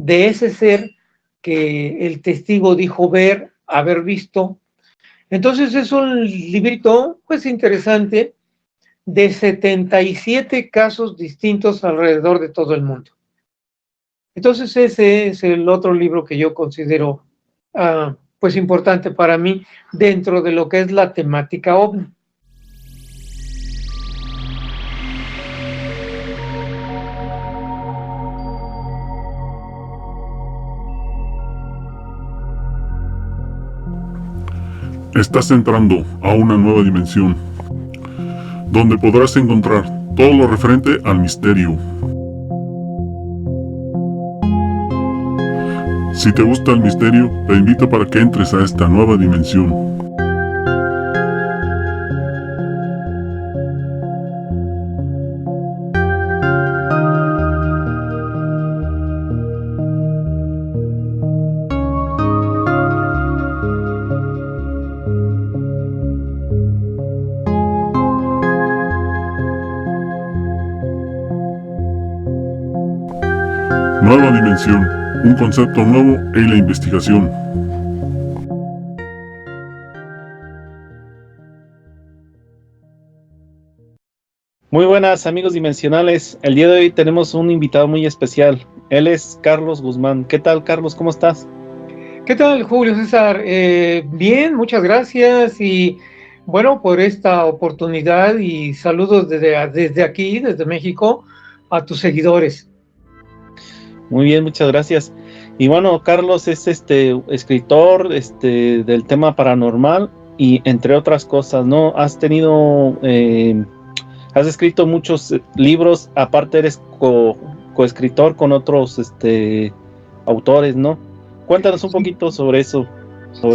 de ese ser que el testigo dijo haber visto. Entonces es un librito pues interesante de 77 casos distintos alrededor de todo el mundo. Entonces ese es el otro libro que yo considero pues importante para mí dentro de lo que es la temática OVNI. Estás entrando a una nueva dimensión, donde podrás encontrar todo lo referente al misterio. Si te gusta el misterio, te invito para que entres a esta nueva dimensión. Nueva dimensión, un concepto nuevo en la investigación. Muy buenas amigos dimensionales, el día de hoy tenemos un invitado muy especial, él es Carlos Guzmán. ¿Qué tal, Carlos? ¿Cómo estás? ¿Qué tal, Julio César? Bien, muchas gracias y bueno, por esta oportunidad y saludos desde aquí, desde México, a tus seguidores. Muy bien, muchas gracias. Y bueno, Carlos es escritor del tema paranormal y entre otras cosas, ¿no? Has escrito muchos libros, aparte eres coescritor con otros autores, ¿no? Cuéntanos un poquito sobre eso.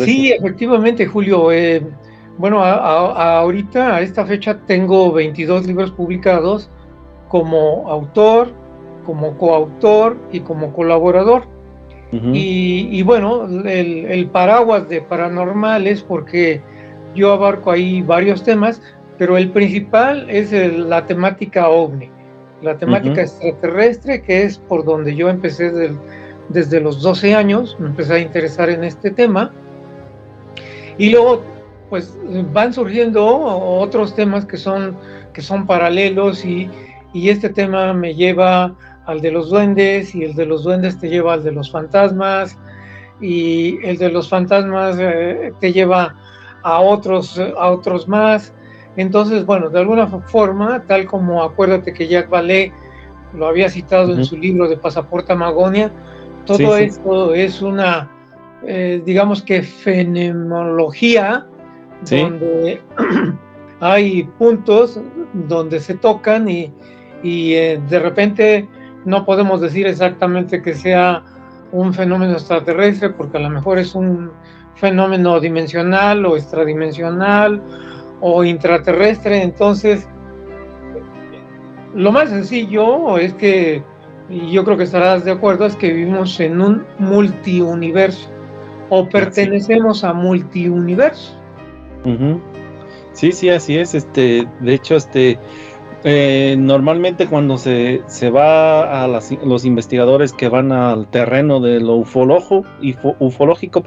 Sí, efectivamente, Julio. Bueno, ahorita, a esta fecha, tengo 22 libros publicados como autor, como coautor y como colaborador. Uh-huh. Y bueno, el paraguas de paranormal es porque yo abarco ahí varios temas, pero el principal es la temática OVNI, la temática uh-huh. extraterrestre, que es por donde yo empecé desde los 12 años, me empecé a interesar en este tema. Y luego, pues, van surgiendo otros temas que son paralelos y este tema me lleva al de los duendes y el de los duendes te lleva al de los fantasmas y el de los fantasmas te lleva a otros más. Entonces, bueno, de alguna forma, tal como acuérdate que Jacques Vallée lo había citado uh-huh. en su libro de Pasaporte a Magonia, todo esto es una, digamos que fenomenología, donde hay puntos donde se tocan y de repente no podemos decir exactamente que sea un fenómeno extraterrestre, porque a lo mejor es un fenómeno dimensional o extradimensional o intraterrestre. Entonces, lo más sencillo es que, y yo creo que estarás de acuerdo, es que vivimos en un multiuniverso o pertenecemos a multiuniverso. Uh-huh. Sí, así es. De hecho, normalmente cuando se va a los investigadores que van al terreno de lo ufológico,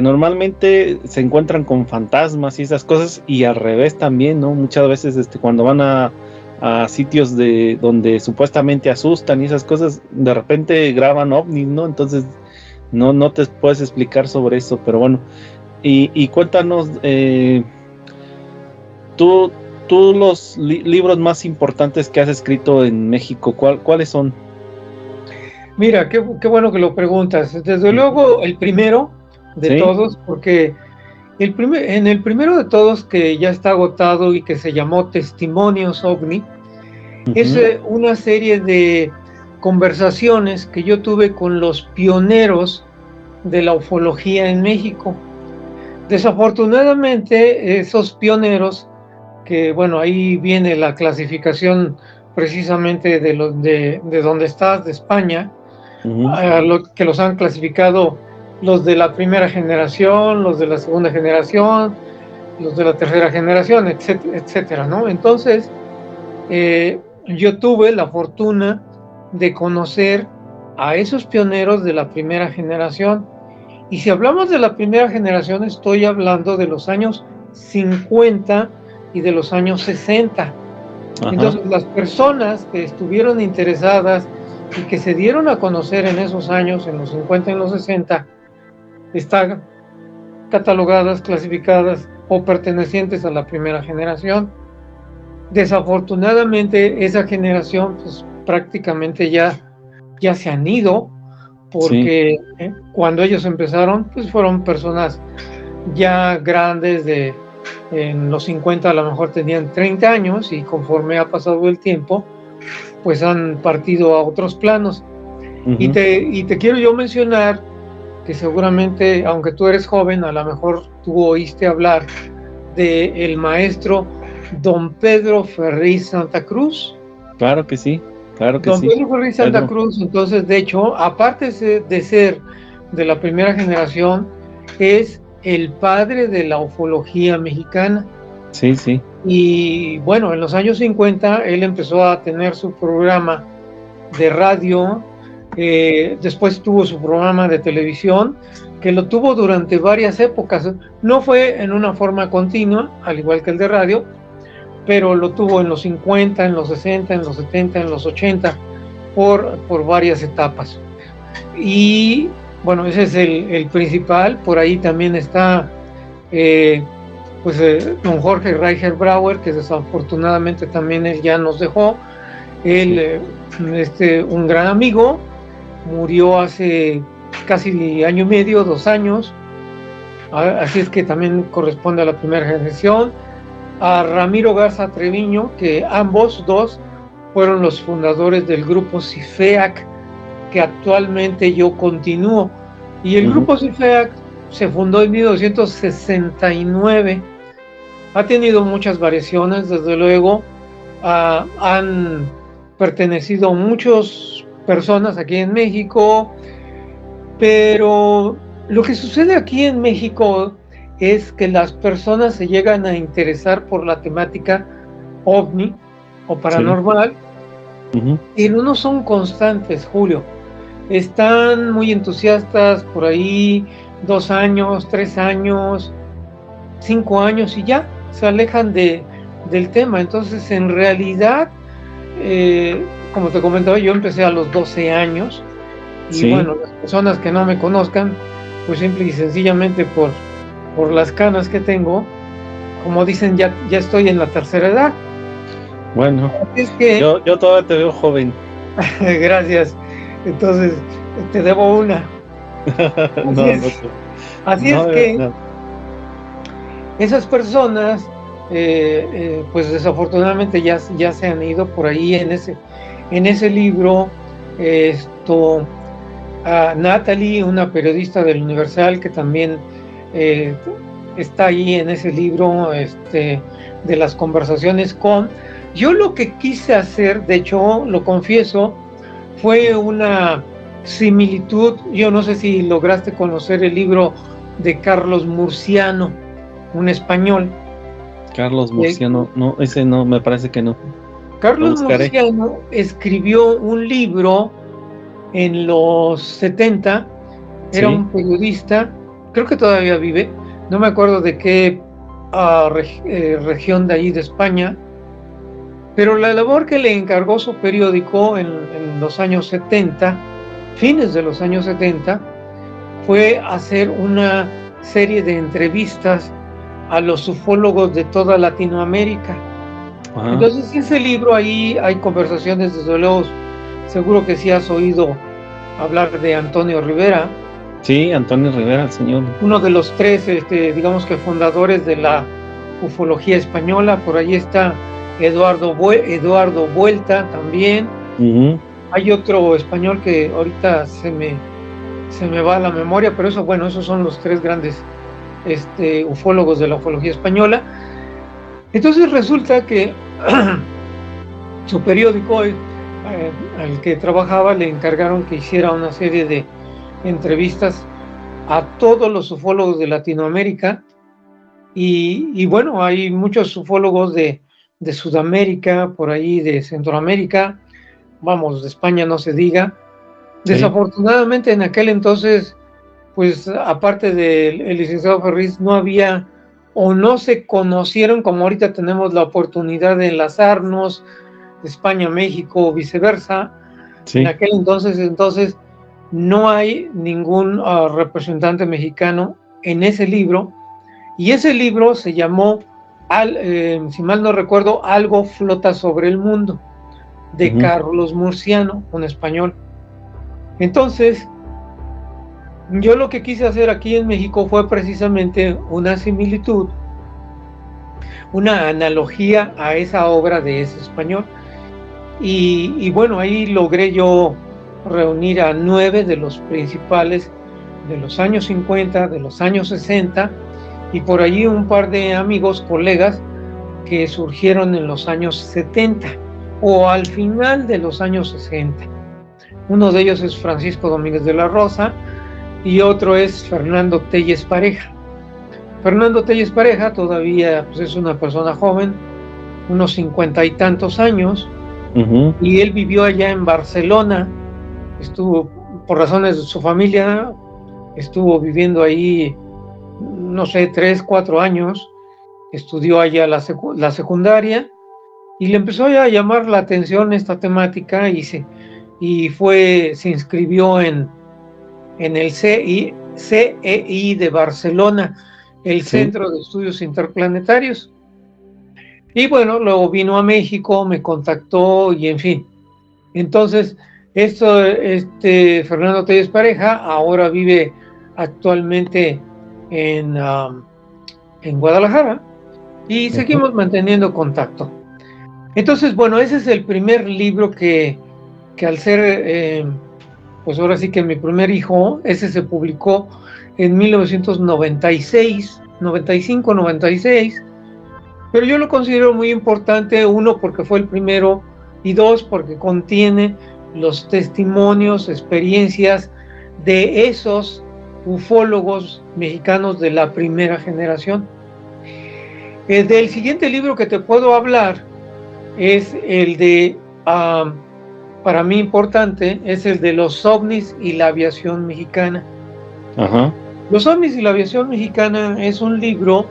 normalmente se encuentran con fantasmas y esas cosas, y al revés también, ¿no? Muchas veces cuando van a sitios donde supuestamente asustan y esas cosas, de repente graban ovnis, ¿no? Entonces no te puedes explicar sobre eso, pero bueno. Y cuéntanos, tú los libros más importantes que has escrito en México, ¿cuáles son? Mira, qué bueno que lo preguntas. Desde luego, el primero de todos, porque en el primero de todos, que ya está agotado y que se llamó Testimonios OVNI, uh-huh. es una serie de conversaciones que yo tuve con los pioneros de la ufología en México. Desafortunadamente, esos pioneros, que bueno, ahí viene la clasificación precisamente de donde estás, de España, uh-huh. Que los han clasificado los de la primera generación, los de la segunda generación, los de la tercera generación, etcétera, ¿no? Entonces, yo tuve la fortuna de conocer a esos pioneros de la primera generación. Y si hablamos de la primera generación, estoy hablando de los años 50 y de los años 60. Ajá. Entonces, las personas que estuvieron interesadas y que se dieron a conocer en esos años, en los 50 y en los 60, están catalogadas, clasificadas o pertenecientes a la primera generación. Desafortunadamente, esa generación pues prácticamente ya se han ido, porque cuando ellos empezaron, pues fueron personas ya grandes, en los 50 a lo mejor tenían 30 años, y conforme ha pasado el tiempo, pues han partido a otros planos. Uh-huh. Y te quiero yo mencionar que seguramente, aunque tú eres joven, a lo mejor tú oíste hablar de el maestro Don Pedro Ferriz Santa Cruz. Claro que sí, claro que Don sí. Pedro Ferriz Santa Cruz, entonces, de hecho, aparte de ser de la primera generación, es el padre de la ufología mexicana. Sí, sí. Y bueno, en los años 50 él empezó a tener su programa de radio, después tuvo su programa de televisión, que lo tuvo durante varias épocas. No fue en una forma continua, al igual que el de radio, pero lo tuvo en los 50, en los 60, en los 70, en los 80, por varias etapas. Y bueno, ese es el principal. Por ahí también está don Jorge Reicher Brauer, que desafortunadamente también él ya nos dejó. Él, un gran amigo, murió hace casi año y medio, 2 años, así es que también corresponde a la primera generación. A Ramiro Garza Treviño, que ambos dos fueron los fundadores del grupo CIFEAC, que actualmente yo continúo. Y el grupo CIFEAC se fundó en 1969. Ha tenido muchas variaciones, desde luego. Han pertenecido muchas personas aquí en México, pero lo que sucede aquí en México es que las personas se llegan a interesar por la temática ovni o paranormal, y no son constantes, Julio. Están muy entusiastas por ahí 2 años, 3 años, 5 años, y ya se alejan del tema. Entonces, en realidad, como te comentaba, yo empecé a los 12 años, y bueno, las personas que no me conozcan, pues simple y sencillamente por las canas que tengo, como dicen, ya estoy en la tercera edad. Bueno, es que, yo todavía te veo joven. Gracias. Entonces, te debo una. Así es que esas personas, pues desafortunadamente ya se han ido. Por ahí en ese libro, Natalie, una periodista del Universal, que también está ahí en ese libro, de las conversaciones con... Yo lo que quise hacer, de hecho, lo confieso, fue una similitud. Yo no sé si lograste conocer el libro de Carlos Murciano, un español. Carlos Murciano, no, ese no, me parece que no. Carlos Murciano escribió un libro en los 70, era un periodista, creo que todavía vive, no me acuerdo de qué región de ahí de España, pero la labor que le encargó su periódico en los años 70, fines de los años 70, fue hacer una serie de entrevistas a los ufólogos de toda Latinoamérica. Ajá. Entonces, en ese libro ahí hay conversaciones, desde luego, seguro que sí has oído hablar de Antonio Rivera. Sí, Antonio Rivera, el señor. Uno de los 3, digamos que fundadores de la ufología española. Por ahí está Eduardo Vuelta también. Hay otro español que ahorita se me va a la memoria, pero esos son los 3 grandes ufólogos de la ufología española. Entonces resulta que su periódico, al que trabajaba, le encargaron que hiciera una serie de entrevistas a todos los ufólogos de Latinoamérica, y bueno, hay muchos ufólogos de Sudamérica, por ahí de Centroamérica, vamos, de España no se diga, Desafortunadamente en aquel entonces, pues aparte del licenciado Ferriz, no había o no se conocieron como ahorita tenemos la oportunidad de enlazarnos, de España a México o viceversa. Sí. En aquel entonces no hay ningún representante mexicano en ese libro, y ese libro se llamó, si mal no recuerdo, Algo flota sobre el mundo, de Carlos Murciano, un español. Entonces, yo lo que quise hacer aquí en México fue precisamente una similitud, una analogía a esa obra de ese español. Y bueno, ahí logré yo reunir a 9 de los principales de los años 50, de los años 60, y por allí un par de amigos, colegas, que surgieron en los años 70 o al final de los años 60. Uno de ellos es Francisco Domínguez de la Rosa y otro es Fernando Telles Pareja. Fernando Telles Pareja todavía pues, es una persona joven, unos 50 y tantos años, y él vivió allá en Barcelona, estuvo, por razones de su familia, estuvo viviendo ahí, no sé, 3, 4 años, estudió allá la secundaria, y le empezó a llamar la atención esta temática, y se inscribió en el CEI de Barcelona, el Centro de Estudios Interplanetarios. Y bueno, luego vino a México, me contactó y en fin. Entonces, Fernando Telles Pareja ahora vive actualmente en Guadalajara y seguimos manteniendo contacto. Entonces, bueno, ese es el primer libro que al ser, pues ahora sí que mi primer hijo, ese se publicó en 1996, 95, 96, pero yo lo considero muy importante, uno, porque fue el primero, y dos, porque contiene los testimonios, experiencias de esos ufólogos mexicanos de la primera generación. Del siguiente libro que te puedo hablar es el de, para mí importante, es el de los ovnis y la aviación mexicana. Los ovnis y la aviación mexicana es un libro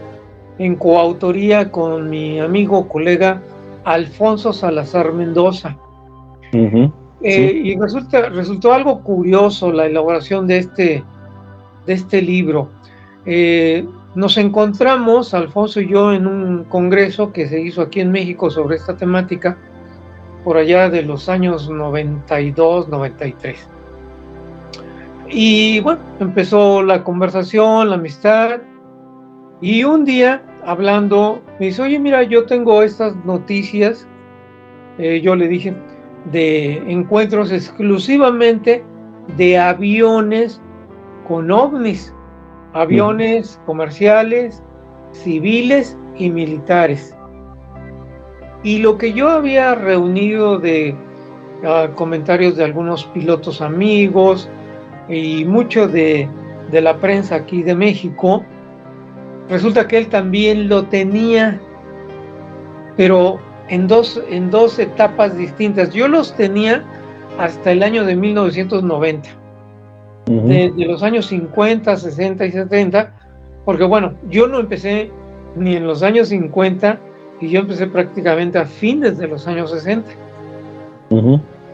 en coautoría con mi amigo, colega Alfonso Salazar Mendoza. Y resultó algo curioso la elaboración de este libro. Nos encontramos, Alfonso y yo, en un congreso que se hizo aquí en México sobre esta temática, por allá de los años 92, 93. Y bueno, empezó la conversación, la amistad, y un día, hablando, me dice, oye, mira, yo tengo estas noticias, yo le dije, de encuentros exclusivamente de aviones con ovnis, aviones comerciales, civiles y militares. Y lo que yo había reunido de comentarios de algunos pilotos amigos y mucho de la prensa aquí de México, resulta que él también lo tenía, pero en dos etapas distintas. Yo los tenía hasta el año de 1990, de los años 50, 60 y 70, porque bueno, yo no empecé ni en los años 50 y yo empecé prácticamente a fines de los años 60.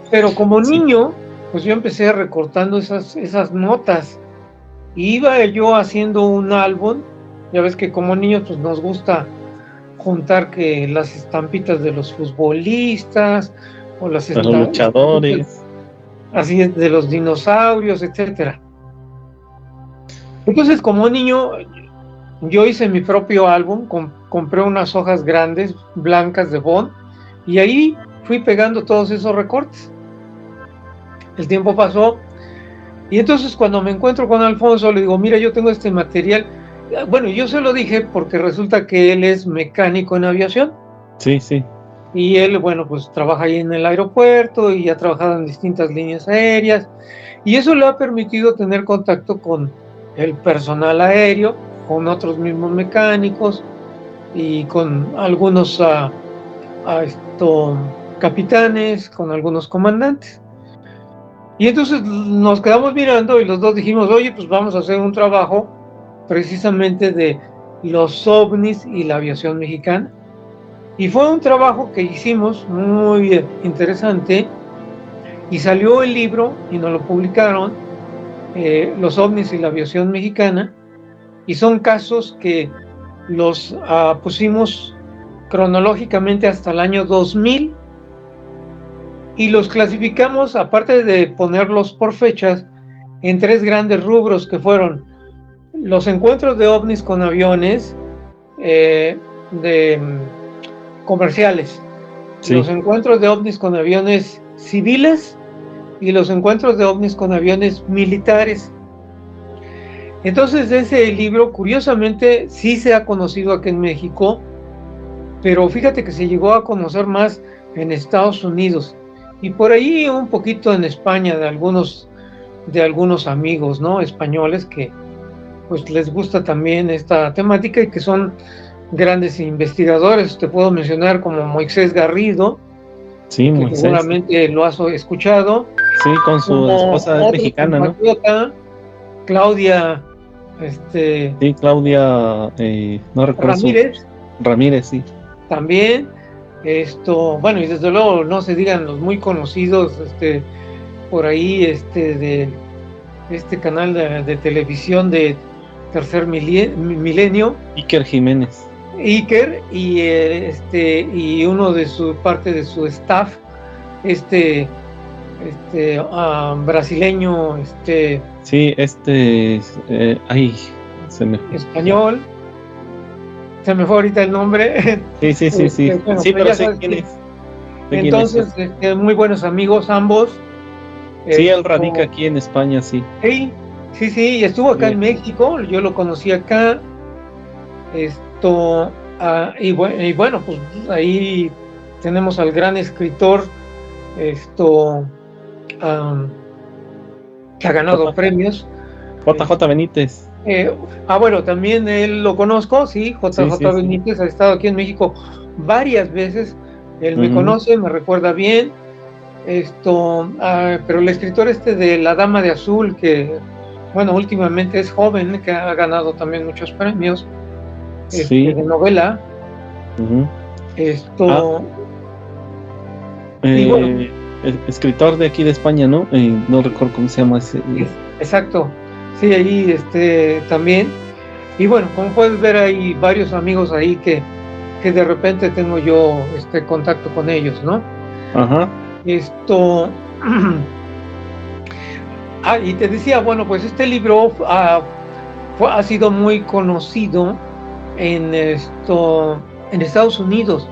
Pero como niño, pues yo empecé recortando esas notas. Iba yo haciendo un álbum. Ya ves que como niños pues nos gusta juntar que las estampitas de los futbolistas o las de los luchadores, así es, de los dinosaurios, etcétera. Entonces, como niño, yo hice mi propio álbum, compré unas hojas grandes, blancas de Bond, y ahí fui pegando todos esos recortes. El tiempo pasó, y entonces cuando me encuentro con Alfonso, le digo, mira, yo tengo este material. Bueno, yo se lo dije porque resulta que él es mecánico en aviación. Sí. Y él, bueno, pues trabaja ahí en el aeropuerto y ha trabajado en distintas líneas aéreas. Y eso le ha permitido tener contacto con el personal aéreo, con otros mismos mecánicos y con algunos capitanes, con algunos comandantes. Y entonces nos quedamos mirando y los dos dijimos, oye, pues vamos a hacer un trabajo precisamente de los ovnis y la aviación mexicana. Y fue un trabajo que hicimos muy interesante y salió el libro y nos lo publicaron, Los ovnis y la aviación mexicana, y son casos que los pusimos cronológicamente hasta el año 2000 y los clasificamos, aparte de ponerlos por fechas, en 3 grandes rubros que fueron los encuentros de ovnis con aviones comerciales, Sí. los encuentros de ovnis con aviones civiles y los encuentros de ovnis con aviones militares. Entonces ese libro, curiosamente, sí se ha conocido aquí en México, pero fíjate que se llegó a conocer más en Estados Unidos y por ahí un poquito en España de algunos amigos, ¿no?, españoles que pues les gusta también esta temática y que son grandes investigadores. Te puedo mencionar como Moisés Garrido, Sí, que Moisés. seguramente lo has escuchado. Sí, con su esposa es mexicana, ¿no? Claudia, Sí, Claudia, no recuerdo Ramírez, Ramírez, sí. también. Bueno, y desde luego no se digan los muy conocidos, por ahí, de este canal de televisión de Tercer Milenio, Iker Jiménez. Iker, y uno de su parte de su staff, brasileño, Sí, se me español, se me fue ahorita el nombre. Sí. Bueno, Sí, pero pero ya sé sabes quién que- es. entonces, muy buenos amigos ambos. Sí, él radica aquí en España, sí. Sí, y estuvo acá Sí. en México, yo lo conocí acá. Y bueno, pues ahí tenemos al gran escritor, que ha ganado premios. JJ Benítez. Bueno, también él lo conozco, sí, JJ Sí. Benítez ha estado aquí en México varias veces. Él me conoce, me recuerda bien. Pero el escritor de La Dama de Azul, que bueno, últimamente es joven, que ha ganado también muchos premios, Sí. de novela. Y bueno, El escritor de aquí de España, ¿no? No recuerdo cómo se llama ese. Exacto, sí, ahí también. Y bueno, como puedes ver, hay varios amigos ahí que de repente tengo yo contacto con ellos, ¿no? Ajá. Y te decía, bueno, pues este libro ha sido muy conocido en Estados Unidos,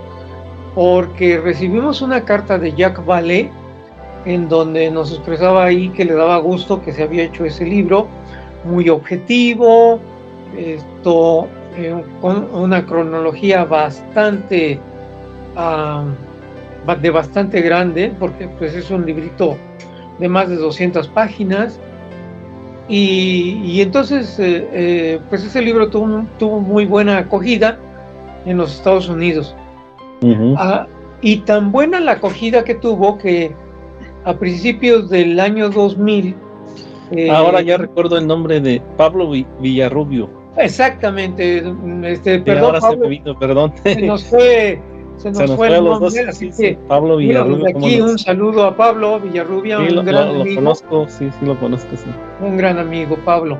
porque recibimos una carta de Jack Vale en donde nos expresaba ahí que le daba gusto que se había hecho ese libro muy objetivo, con una cronología bastante grande, porque pues es un librito de más de 200 páginas, y entonces pues ese libro tuvo muy buena acogida en los Estados Unidos. Y tan buena la acogida que tuvo que a principios del año 2000... Ahora ya recuerdo el nombre de Pablo Villarrubio. Exactamente, perdón, ahora Pablo, se me vino, perdón. se nos fue el los dos, nombre, así que Pablo Villarrubio. desde aquí un saludo a Pablo Villarrubia, un gran amigo. Lo conozco, sí lo conozco, sí. Un gran amigo, Pablo.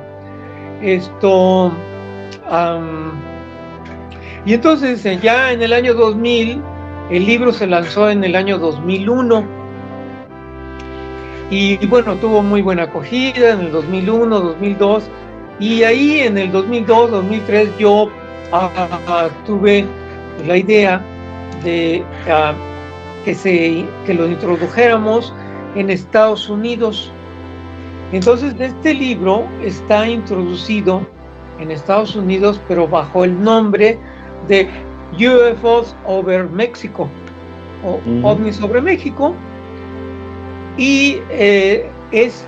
Y entonces ya en el año 2000, el libro se lanzó en el año 2001, y bueno, tuvo muy buena acogida en el 2001, 2002, y ahí en el 2002, 2003 yo tuve la idea de que lo introdujéramos en Estados Unidos. Entonces este libro está introducido en Estados Unidos, pero bajo el nombre de UFOs over México, o OVNI sobre México, y es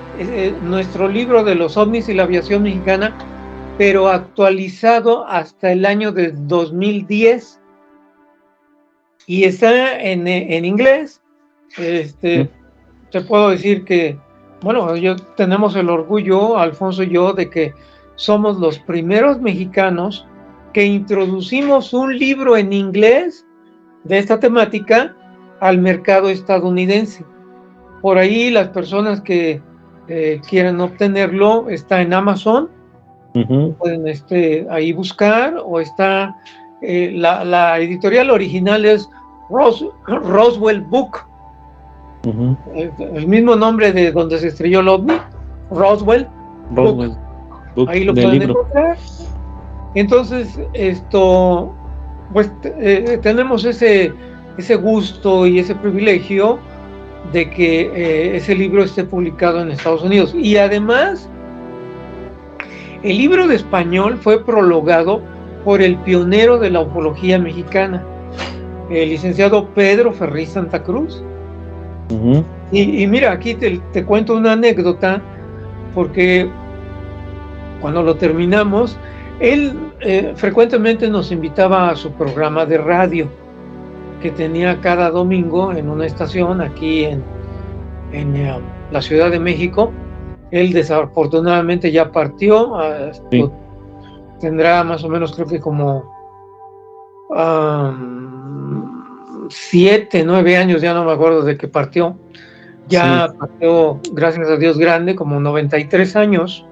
nuestro libro de los ovnis y la aviación mexicana, pero actualizado hasta el año de 2010, y está en inglés. Te puedo decir que bueno, tenemos el orgullo, Alfonso y yo, de que somos los primeros mexicanos que introducimos un libro en inglés de esta temática al mercado estadounidense. Por ahí las personas que quieran obtenerlo, está en Amazon, pueden ahí buscar, o está la editorial original es Roswell Book, el mismo nombre de donde se estrelló el OVNI, Roswell Book. Ahí lo pueden encontrar. Entonces, pues tenemos ese gusto y ese privilegio de que ese libro esté publicado en Estados Unidos. Y además, el libro de español fue prologado por el pionero de la ufología mexicana, el licenciado Pedro Ferriz Santa Cruz. Y mira, aquí te cuento una anécdota, porque cuando lo terminamos, él frecuentemente nos invitaba a su programa de radio, que tenía cada domingo en una estación aquí en la Ciudad de México. Él desafortunadamente ya partió, sí. Tendrá más o menos, creo que como 7, 9 años, ya no me acuerdo de que partió. Ya sí. Partió, gracias a Dios, grande, como 93 años.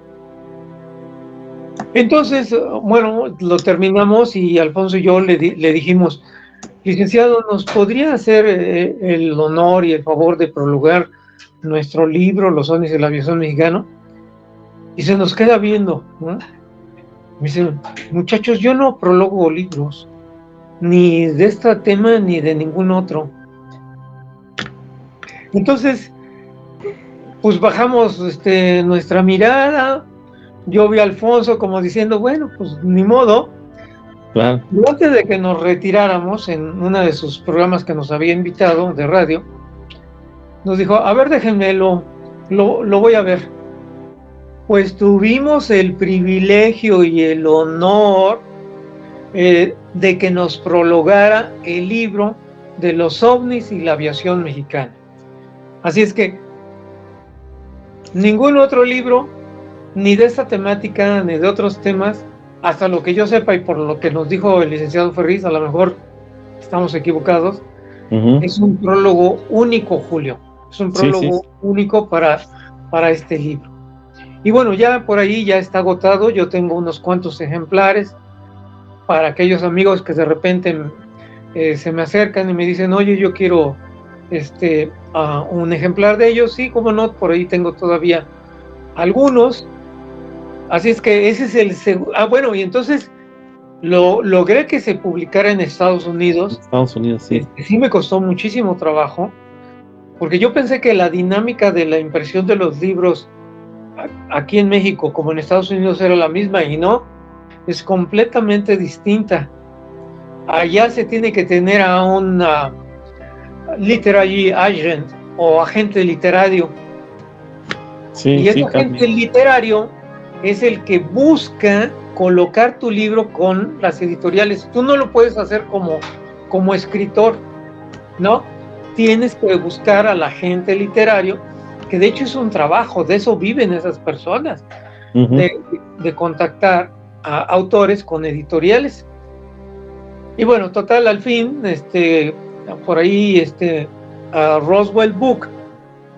Entonces, bueno, lo terminamos y Alfonso y yo le dijimos: licenciado, ¿nos podría hacer el honor y el favor de prologar nuestro libro, Los ovnis de la aviación mexicana? Y se nos queda viendo, ¿no? Me dice: muchachos, yo no prologo libros, ni de este tema ni de ningún otro. Entonces, pues bajamos nuestra mirada. Yo vi a Alfonso como diciendo: bueno, pues ni modo. Claro. Y antes de que nos retiráramos, en uno de sus programas que nos había invitado de radio, nos dijo: a ver, déjenme, lo voy a ver. Pues tuvimos el privilegio y el honor de que nos prologara el libro de los ovnis y la aviación mexicana. Así es que ningún otro libro, ni de esta temática, ni de otros temas, hasta lo que yo sepa, y por lo que nos dijo el licenciado Ferriz, a lo mejor estamos equivocados, es un prólogo único, Julio. Es un prólogo único para este libro. Y bueno, ya por ahí ya está agotado. Yo tengo unos cuantos ejemplares para aquellos amigos que de repente se me acercan y me dicen: oye, yo quiero un ejemplar de ellos. Sí, cómo no, por ahí tengo todavía algunos. Así es que ese es el segundo. Bueno, y entonces logré que se publicara en Estados Unidos. Estados Unidos, sí. Sí me costó muchísimo trabajo, porque yo pensé que la dinámica de la impresión de los libros aquí en México como en Estados Unidos era la misma, y no, es completamente distinta. Allá se tiene que tener a un literary agent o agente literario. Sí, y ese agente literario es el que busca colocar tu libro con las editoriales. Tú no lo puedes hacer como escritor, ¿no? Tienes que buscar al agente literario, que de hecho es un trabajo, de eso viven esas personas, de contactar a autores con editoriales. Y bueno, total, al fin, por ahí, Roswell Book,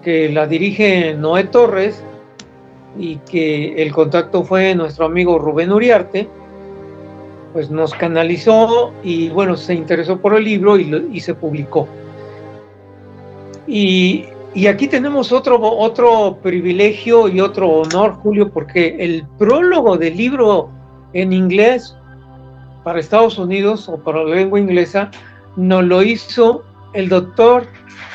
que la dirige Noé Torres, y que el contacto fue nuestro amigo Rubén Uriarte, pues nos canalizó y bueno, se interesó por el libro y se publicó. Y aquí tenemos otro privilegio y otro honor, Julio, porque el prólogo del libro en inglés para Estados Unidos o para la lengua inglesa nos lo hizo el doctor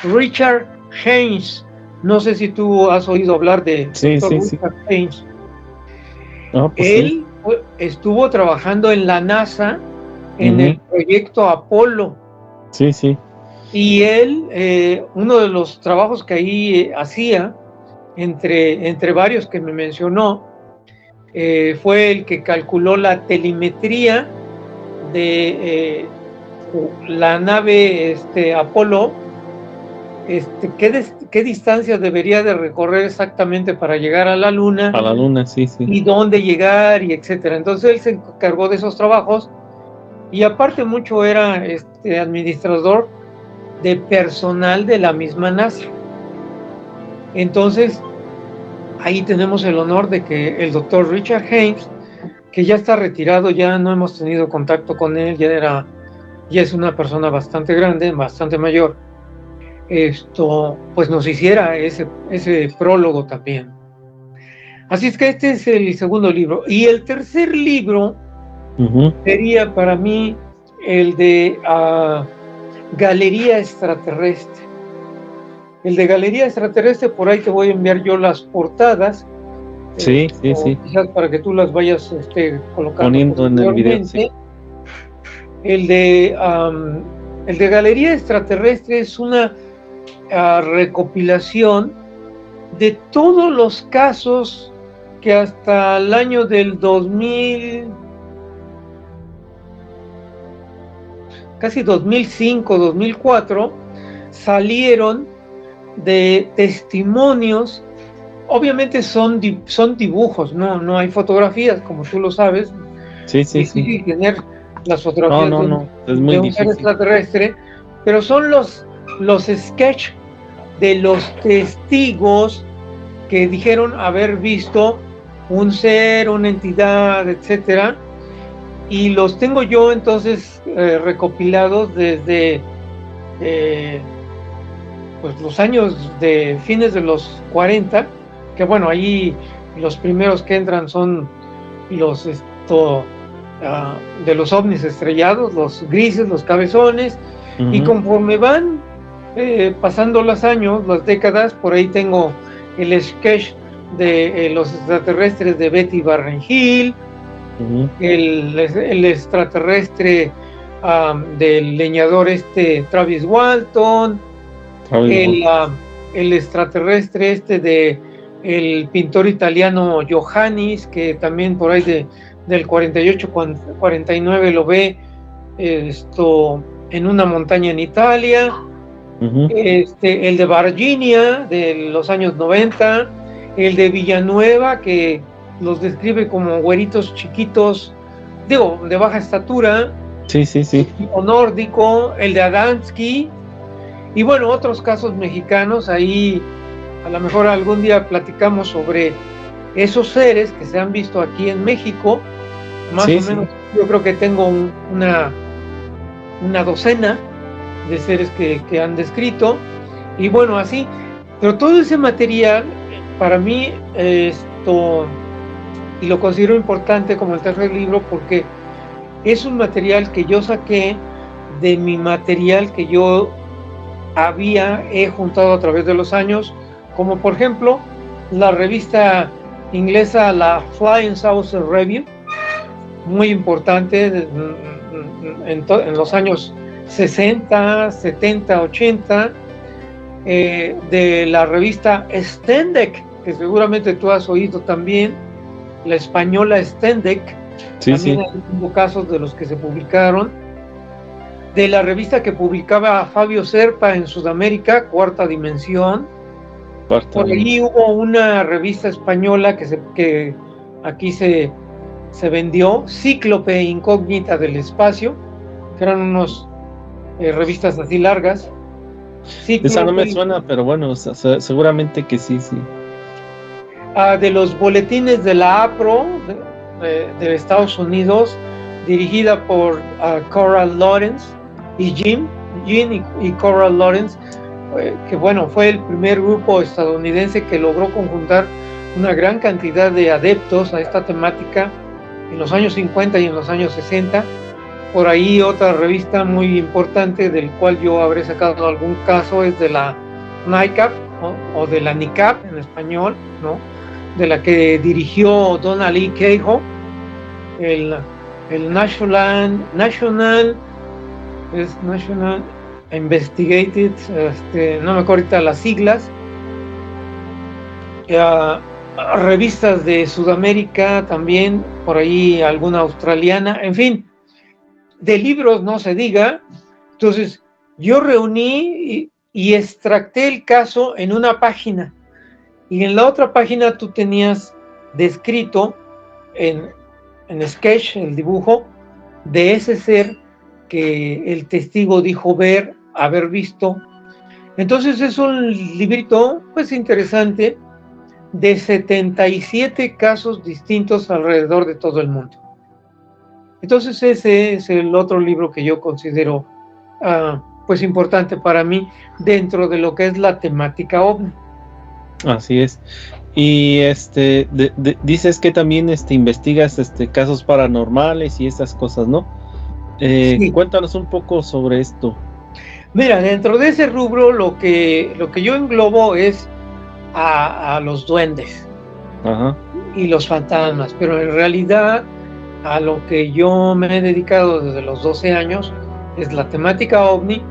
Richard Haynes. No sé si tú has oído hablar de Richard Haynes. No, pues él estuvo trabajando en la NASA en el proyecto Apolo. Sí, sí. Y él, uno de los trabajos que ahí hacía, entre varios que me mencionó, fue el que calculó la telemetría de la nave Apolo qué distancia debería de recorrer exactamente para llegar a la Luna. A la Luna, sí. Y dónde llegar, y etcétera. Entonces él se encargó de esos trabajos, y aparte mucho era administrador de personal de la misma NASA. Entonces, ahí tenemos el honor de que el doctor Richard Hames, que ya está retirado, ya no hemos tenido contacto con él, ya es una persona bastante grande, bastante mayor, pues nos hiciera ese prólogo también. Así es que este es el segundo libro. Y el tercer libro sería para mí el de Galería Extraterrestre. El de Galería Extraterrestre, por ahí te voy a enviar yo las portadas. Sí. Quizás para que tú las vayas colocando. Poniendo en el video, sí. El de Galería Extraterrestre es una recopilación de todos los casos que hasta el año del 2000, casi 2005, 2004, salieron de testimonios. Obviamente son dibujos, no hay fotografías, como tú lo sabes. Sí. Tener las fotografías es muy de un difícil. ser extraterrestre, pero son los sketch de los testigos que dijeron haber visto un ser, una entidad, etcétera, y los tengo yo entonces recopilados desde pues los años de fines de los 40, que bueno, ahí los primeros que entran son los de los ovnis estrellados, los grises, los cabezones, y conforme van pasando los años, las décadas, por ahí tengo el sketch de los extraterrestres de Betty Barrenhill, el extraterrestre del leñador Travis Walton, el extraterrestre de el pintor italiano Johannis, que también por ahí del 48-49 lo ve en una montaña en Italia. El de Virginia de los años 90, el de Villanueva, que los describe como güeritos chiquitos, digo, de baja estatura, tipo nórdico, el de Adamski, y bueno, otros casos mexicanos. Ahí a lo mejor algún día platicamos sobre esos seres que se han visto aquí en México, más o menos. Yo creo que tengo una docena de seres que han descrito, y bueno, así, pero todo ese material para mí y lo considero importante como el tercer libro, porque es un material que yo saqué de mi material que yo he juntado a través de los años, como por ejemplo la revista inglesa, la Flying Saucer Review, muy importante en los años 60, 70, 80, de la revista Stendek, que seguramente tú has oído también, la española Stendek, también hay casos de los que se publicaron, de la revista que publicaba Fabio Serpa en Sudamérica, Cuarta Dimensión. Por ahí hubo una revista española que aquí se vendió, Cíclope Incógnita del Espacio, que eran unos revistas así largas. Esa no me suena, pero bueno, seguramente que sí. De los boletines de la APRO de Estados Unidos, dirigida por Coral Lawrence y Jean y Coral Lawrence, que bueno, fue el primer grupo estadounidense que logró conjuntar una gran cantidad de adeptos a esta temática en los años 50 y en los años 60. Por ahí otra revista muy importante del cual yo habré sacado algún caso es de la NICAP, ¿no? O de la NICAP en español, ¿no? De la que dirigió Donald E. Cahill, el National Investigated, no me acuerdo ahorita las siglas, revistas de Sudamérica también, por ahí alguna australiana, en fin, de libros no se diga. Entonces yo reuní y extracté el caso en una página, y en la otra página tú tenías descrito en sketch, el dibujo de ese ser que el testigo dijo haber visto. Entonces es un librito pues interesante de 77 casos distintos alrededor de todo el mundo. Entonces ese es el otro libro que yo considero pues importante para mí dentro de lo que es la temática OVNI. Así es. Y dices que también investigas casos paranormales y estas cosas, ¿no? Sí. Cuéntanos un poco sobre esto. Mira, dentro de ese rubro lo que yo englobo es a los duendes. Ajá. Y los fantasmas, pero en realidad a lo que yo me he dedicado desde los 12 años es la temática OVNI,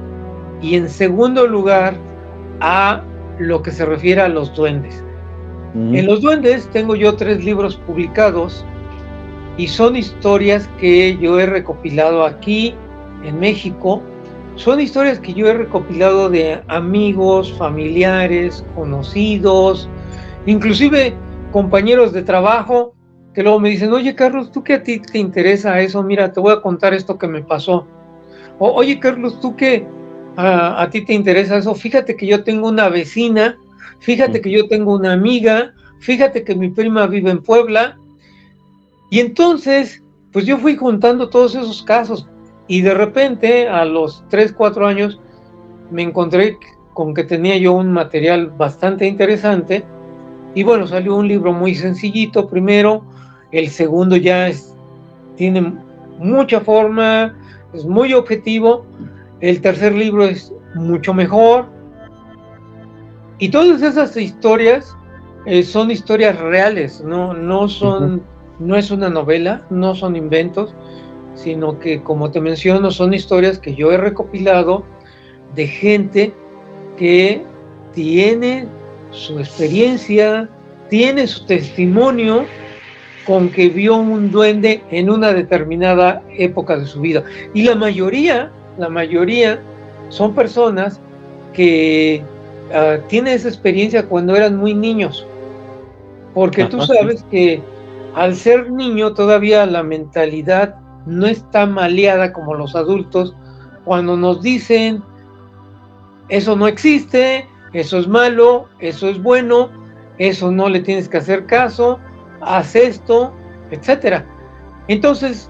y en segundo lugar a lo que se refiere a los duendes. En los duendes tengo yo 3 libros publicados y son historias que yo he recopilado aquí en México. Son historias que yo he recopilado de amigos, familiares, conocidos, inclusive compañeros de trabajo, que luego me dicen: oye Carlos, ¿tú que a ti te interesa eso? Mira, te voy a contar esto que me pasó. O, oye Carlos, ¿tú que a ti te interesa eso? Fíjate que yo tengo una vecina, fíjate que yo tengo una amiga, fíjate que mi prima vive en Puebla. Y entonces, pues yo fui juntando todos esos casos, y de repente a los 3, 4 años me encontré con que tenía yo un material bastante interesante. Y bueno, salió un libro muy sencillito primero, el segundo ya tiene mucha forma, es muy objetivo, el tercer libro es mucho mejor, y todas esas historias son historias reales, no es una novela, no son inventos, sino que, como te menciono, son historias que yo he recopilado de gente que tiene su experiencia, tiene su testimonio con que vio un duende en una determinada época de su vida. Y la mayoría son personas que tienen esa experiencia cuando eran muy niños. Porque tú sabes que al ser niño todavía la mentalidad no está maleada como los adultos. Cuando nos dicen eso no existe, eso es malo, eso es bueno, eso no le tienes que hacer caso, haz esto, etcétera. Entonces,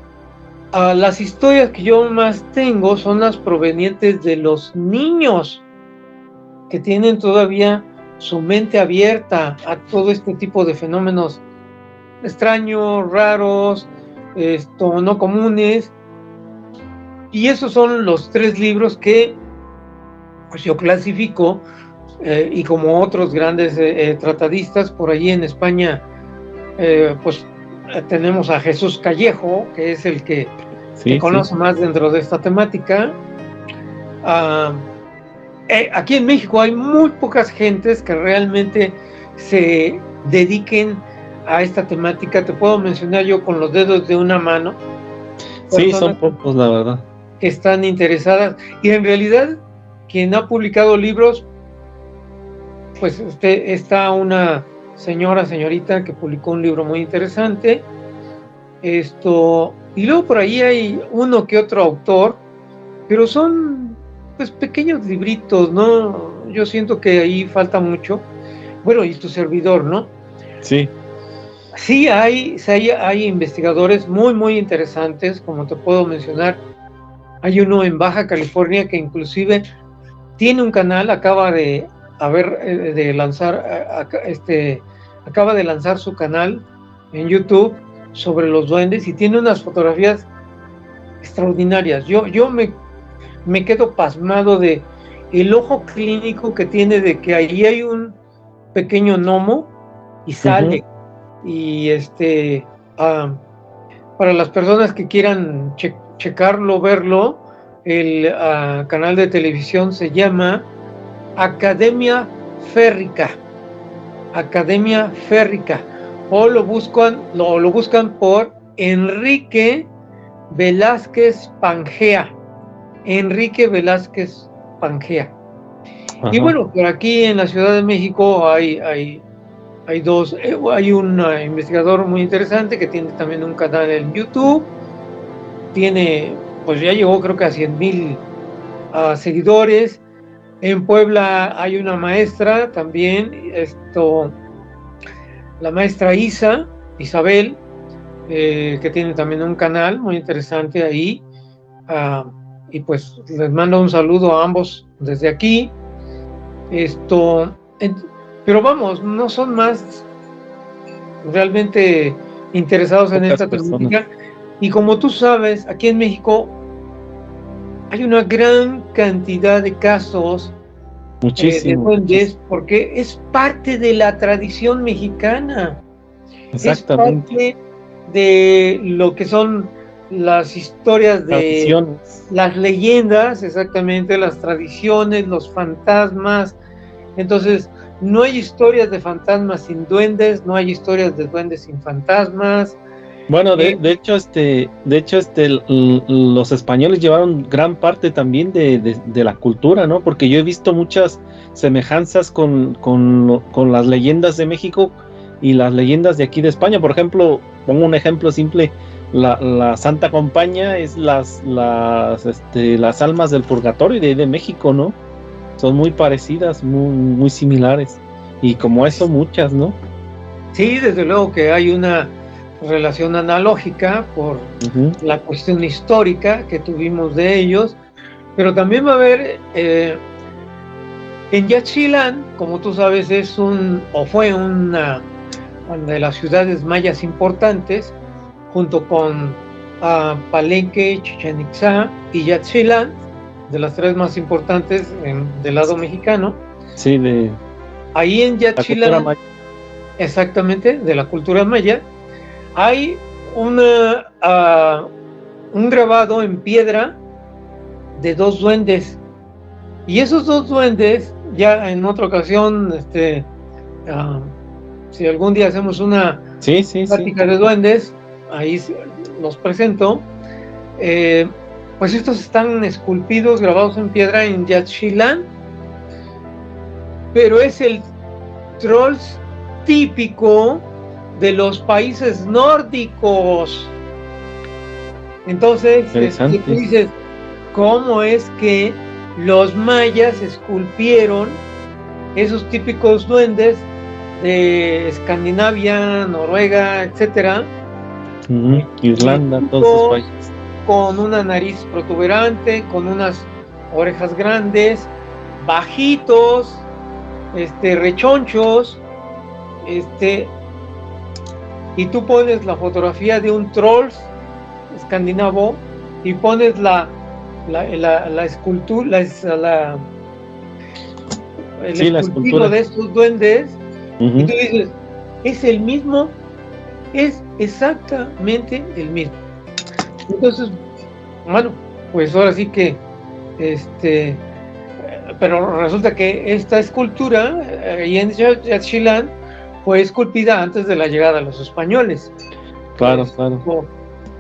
las historias que yo más tengo son las provenientes de los niños, que tienen todavía su mente abierta a todo este tipo de fenómenos extraños, raros, no comunes. Y esos son los 3 libros que pues yo clasifico, y como otros grandes tratadistas por allí en España, pues tenemos a Jesús Callejo, que es el que conoce más dentro de esta temática. Aquí en México hay muy pocas gentes que realmente se dediquen a esta temática. Te puedo mencionar yo con los dedos de una mano. Sí, son pocos, la verdad. Que están interesadas, y en realidad quien ha publicado libros, pues está una señorita que publicó un libro muy interesante, y luego por ahí hay uno que otro autor, pero son pues pequeños libritos, ¿no? Yo siento que ahí falta mucho. Bueno, y tu servidor, ¿no? Sí. Sí hay investigadores muy, muy interesantes, como te puedo mencionar. Hay uno en Baja California que inclusive tiene un canal, acaba de lanzar su canal en YouTube sobre los duendes, y tiene unas fotografías extraordinarias. Yo me quedo pasmado de el ojo clínico que tiene, de que ahí hay un pequeño gnomo y sale. Y para las personas que quieran checarlo, verlo, el canal de televisión se llama Academia Férrica, o lo buscan por Enrique Velázquez Pangea. Y bueno, por aquí en la Ciudad de México hay dos, hay un investigador muy interesante que tiene también un canal en YouTube, pues ya llegó creo que a 100,000 seguidores. En Puebla hay una maestra también, la maestra Isabel, que tiene también un canal muy interesante ahí, y pues les mando un saludo a ambos desde aquí. Pero vamos, no son más realmente interesados en esta temática. Y como tú sabes, aquí en México hay una gran cantidad de casos de duendes, porque es parte de la tradición mexicana. Exactamente. Es parte de lo que son las historias de las leyendas, exactamente, las tradiciones, los fantasmas. Entonces, no hay historias de fantasmas sin duendes, no hay historias de duendes sin fantasmas. Bueno, de hecho, los españoles llevaron gran parte también de la cultura, ¿no? Porque yo he visto muchas semejanzas con las leyendas de México y las leyendas de aquí de España. Por ejemplo, pongo un ejemplo simple: la Santa Compañía es las almas del purgatorio de México, ¿no? Son muy parecidas, muy similares, y como eso muchas, ¿no? Sí, desde luego que hay una relación analógica por la cuestión histórica que tuvimos de ellos, pero también va a haber en Yaxchilán, como tú sabes, fue una de las ciudades mayas importantes, junto con Palenque, Chichén Itzá y Yaxchilán, de las tres más importantes del lado mexicano. Sí, ahí en Yaxchilán, exactamente, de la cultura maya, hay un grabado en piedra de dos duendes, y esos dos duendes, ya en otra ocasión, si algún día hacemos una plática de duendes, ahí los presento. Pues estos están esculpidos, grabados en piedra en Yaxchilán, pero es el trolls típico de los países nórdicos. Entonces, tú dices, ¿cómo es que los mayas esculpieron esos típicos duendes de Escandinavia, Noruega, etcétera? Irlanda, todos esos países. Con una nariz protuberante, con unas orejas grandes, bajitos, rechonchos, y tú pones la fotografía de un troll escandinavo y pones la escultura, el escultivo de estos duendes, y tú dices, es el mismo, es exactamente el mismo. Entonces, bueno, pues ahora sí que pero resulta que esta escultura ahí en Yaxchilán fue esculpida antes de la llegada de los españoles. Claro.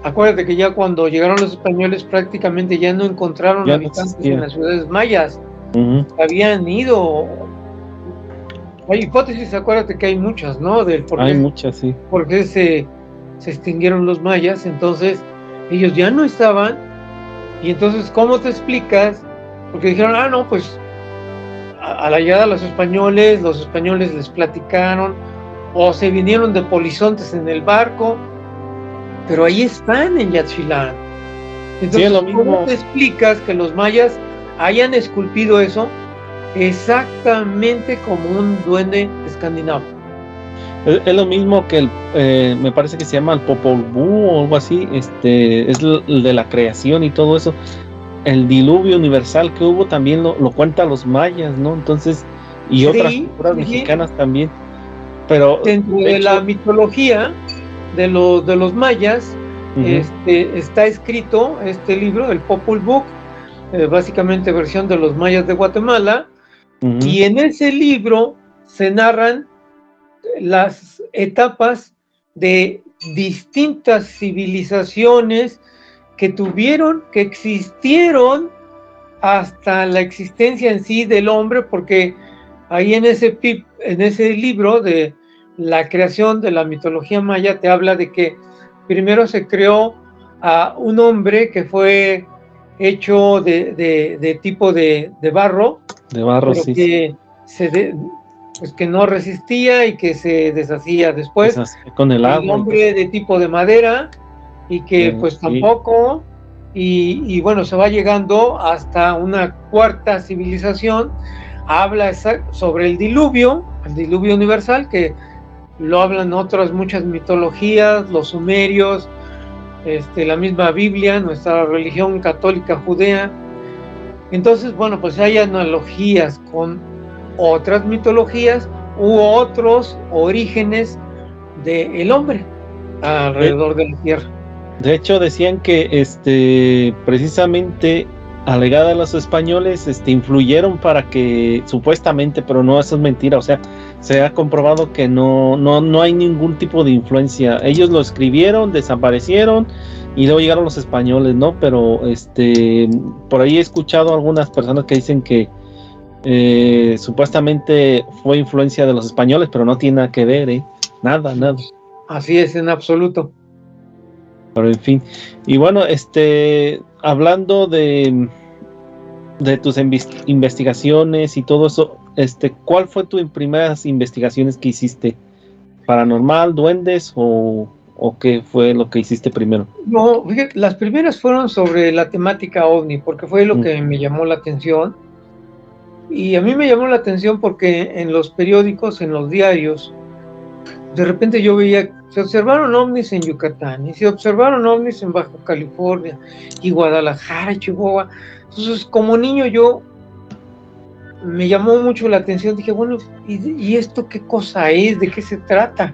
Acuérdate que ya cuando llegaron los españoles prácticamente ya no encontraron habitantes en las ciudades mayas. Habían ido. Hay hipótesis, acuérdate que hay muchas, ¿no? Hay muchas, sí. Porque se extinguieron los mayas, entonces ellos ya no estaban. Y entonces, ¿cómo te explicas? Porque dijeron, no, pues a la llegada de los españoles les platicaron, o se vinieron de polizontes en el barco, pero ahí están en Yaxchilán. Entonces, ¿cómo te explicas que los mayas hayan esculpido eso exactamente como un duende escandinavo? Es lo mismo que me parece que se llama el Popol Vuh o algo así, es el de la creación y todo eso. El diluvio universal que hubo también lo cuentan los mayas, ¿no? Entonces, y otras culturas mexicanas también. Pero dentro de la mitología de los mayas, está escrito este libro, el Popol Vuh, básicamente versión de los mayas de Guatemala, y en ese libro se narran las etapas de distintas civilizaciones que existieron hasta la existencia en sí del hombre, porque ahí en ese libro de la creación de la mitología maya te habla de que primero se creó a un hombre que fue hecho de tipo de barro, pero sí, que pues que no resistía y que se deshacía. Después con el agua, hombre de tipo de madera y que pues tampoco, y bueno, se va llegando hasta una cuarta civilización. Habla sobre el diluvio universal, que lo hablan otras muchas mitologías, los sumerios, la misma Biblia, nuestra religión católica judea. Entonces, bueno, pues hay analogías con otras mitologías u otros orígenes del hombre alrededor de la tierra. De hecho, decían que precisamente alegada a los españoles influyeron para que supuestamente, pero no, eso es mentira, o sea, se ha comprobado que no hay ningún tipo de influencia. Ellos lo escribieron, desaparecieron y luego llegaron los españoles, ¿no? Pero por ahí he escuchado a algunas personas que dicen que supuestamente fue influencia de los españoles, pero no tiene nada que ver, nada. Así es, en absoluto. Pero en fin, y bueno, hablando de tus investigaciones y todo eso, ¿cuál fue tus primeras investigaciones que hiciste? ¿Paranormal, duendes o qué fue lo que hiciste primero? No, fíjate, las primeras fueron sobre la temática ovni, porque fue lo que me llamó la atención. Y a mí me llamó la atención porque en los periódicos, en los diarios, de repente yo veía, se observaron ovnis en Yucatán, y se observaron ovnis en Baja California, y Guadalajara, y Chihuahua. Entonces, como niño yo me llamó mucho la atención, dije, bueno, ¿y esto qué cosa es? ¿De qué se trata?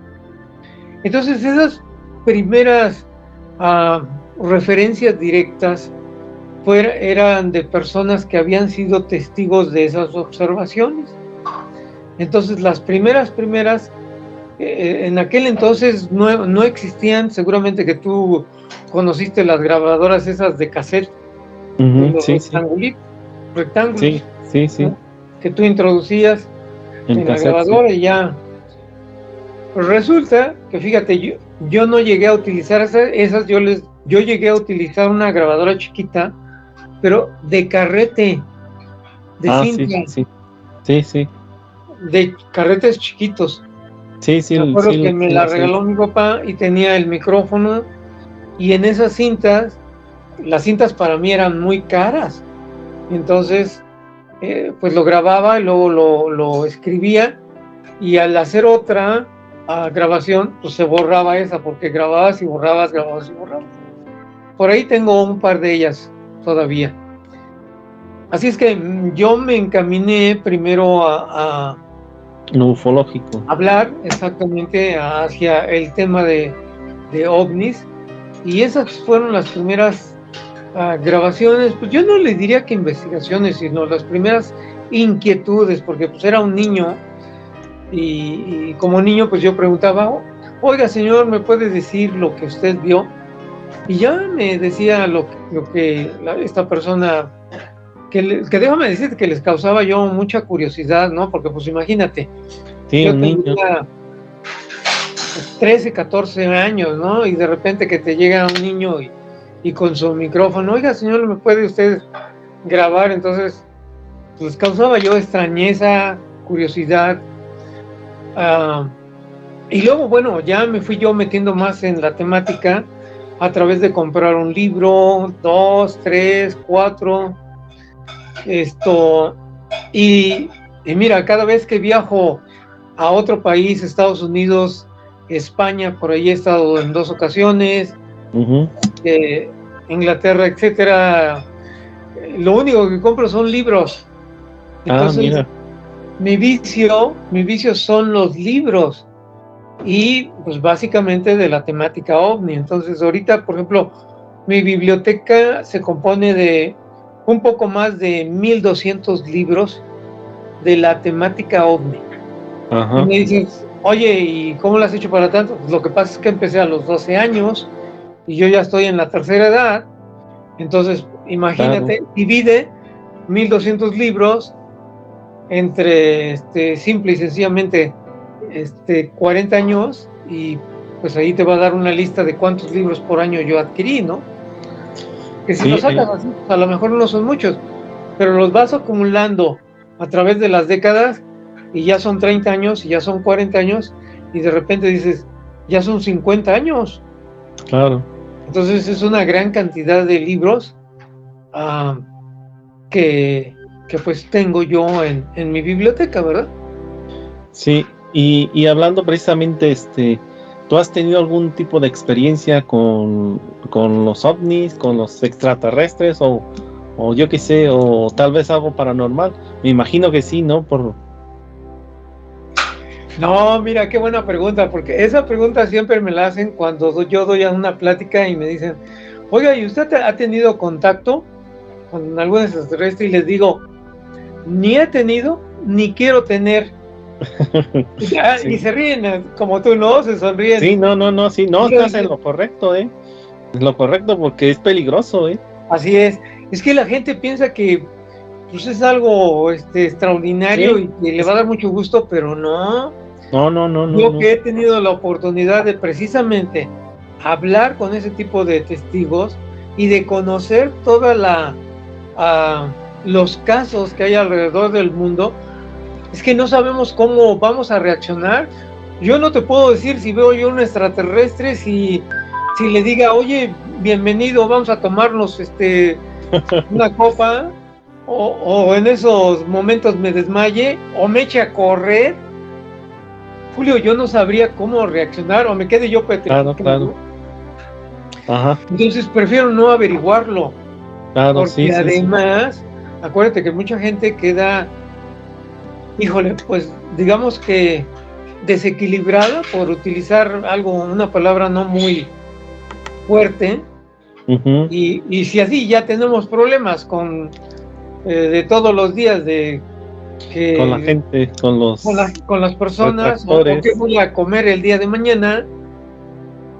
Entonces, esas primeras referencias directas eran de personas que habían sido testigos de esas observaciones. Entonces, las primeras, en aquel entonces no existían, seguramente que tú conociste las grabadoras esas de cassette, los rectángulos, sí. ¿no? Que tú introducías en la grabadora y ya. Pues resulta que, fíjate, yo no llegué a utilizar esas, yo llegué a utilizar una grabadora chiquita, pero de carrete, de cinta. Sí. De carretes chiquitos. Sí. Me acuerdo que me la regaló mi papá y tenía el micrófono, y en esas cintas, las cintas para mí eran muy caras. Entonces, pues lo grababa y luego lo escribía, y al hacer otra grabación, pues se borraba esa, porque grababas y borrabas. Por ahí tengo un par de ellas todavía. Así es que yo me encaminé primero a ufológico, hablar exactamente hacia el tema de ovnis, y esas fueron las primeras grabaciones. Pues yo no le diría que investigaciones, sino las primeras inquietudes, porque pues era un niño, y como niño pues yo preguntaba, oiga señor, ¿me puede decir lo que usted vio? Y ya me decía lo que esta persona, que déjame decirte que les causaba yo mucha curiosidad, ¿no? Porque pues imagínate, yo tenía 13, 14 años, ¿no? Y de repente que te llega un niño y con su micrófono, oiga señor, ¿me puede usted grabar? Entonces, pues causaba yo extrañeza, curiosidad. Y luego, bueno, ya me fui yo metiendo más en la temática a través de comprar un libro, 2, 3, 4, y mira, cada vez que viajo a otro país, Estados Unidos, España, por ahí he estado en 2 ocasiones, Inglaterra, etcétera, lo único que compro son libros. Entonces, mira. Mi vicio son los libros, y pues básicamente de la temática ovni. Entonces ahorita, por ejemplo, mi biblioteca se compone de un poco más de 1200 libros de la temática ovni. Y me dices, oye, ¿y cómo lo has hecho para tanto? Pues lo que pasa es que empecé a los 12 años y yo ya estoy en la tercera edad. Entonces imagínate, divide 1,200 libros entre simple y sencillamente 40 años, y pues ahí te va a dar una lista de cuántos libros por año yo adquirí, ¿no? Que si Sí, lo sacas así, pues a lo mejor no son muchos, pero los vas acumulando a través de las décadas y ya son 30 años y ya son 40 años y de repente dices, ya son 50 años. claro. Entonces es una gran cantidad de libros que pues tengo yo en mi biblioteca, ¿verdad? Sí, y hablando precisamente, ¿tú has tenido algún tipo de experiencia con los ovnis, con los extraterrestres o yo qué sé, o tal vez algo paranormal? Me imagino que sí, ¿no? No, mira, qué buena pregunta, porque esa pregunta siempre me la hacen cuando yo doy a una plática y me dicen, oiga, ¿y usted ha tenido contacto con algún extraterrestre? Y les digo, ni he tenido, ni quiero tener. Sí. Y se ríen, como tú, ¿no? Se sonríen. Sí, no, sí, no, Mira, estás en lo correcto, ¿eh? Es lo correcto porque es peligroso, ¿eh? así es. Es que la gente piensa que pues, es algo extraordinario Sí. y que le va a dar mucho gusto, pero no. No. Yo que he tenido la oportunidad de precisamente hablar con ese tipo de testigos y de conocer toda los casos que hay alrededor del mundo, es que no sabemos cómo vamos a reaccionar. Yo no te puedo decir si veo yo un extraterrestre, si le diga, oye, bienvenido, vamos a tomarnos una copa, o en esos momentos me desmaye o me eche a correr. Julio, yo no sabría cómo reaccionar o me quede yo petrificado. Claro. Ajá. Entonces prefiero no averiguarlo. Claro, porque sí. además, acuérdate que mucha gente queda, híjole, pues digamos que desequilibrada, por utilizar una palabra no muy fuerte, Uh-huh. y si así ya tenemos problemas de todos los días de que Con la gente, con las personas, o qué voy a comer el día de mañana,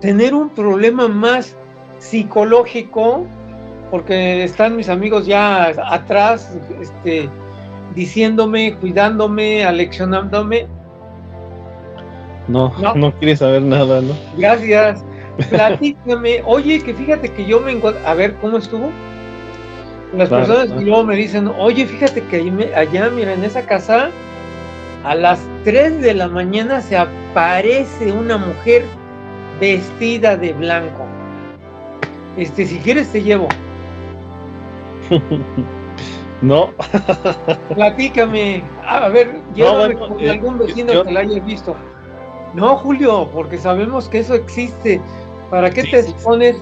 tener un problema más psicológico, porque están mis amigos ya atrás, diciéndome, cuidándome, aleccionándome. No quieres saber nada, ¿no? Gracias. Platícame. Oye, que fíjate que yo me encuentro. A ver, ¿cómo estuvo? Las personas que luego me dicen, oye, fíjate que allá, mira, en esa casa, a las 3 de la mañana se aparece una mujer vestida de blanco. Si quieres te llevo. No. Platícame. A ver, llévame con algún vecino que la haya visto. No, Julio, porque sabemos que eso existe. ¿Para qué te expones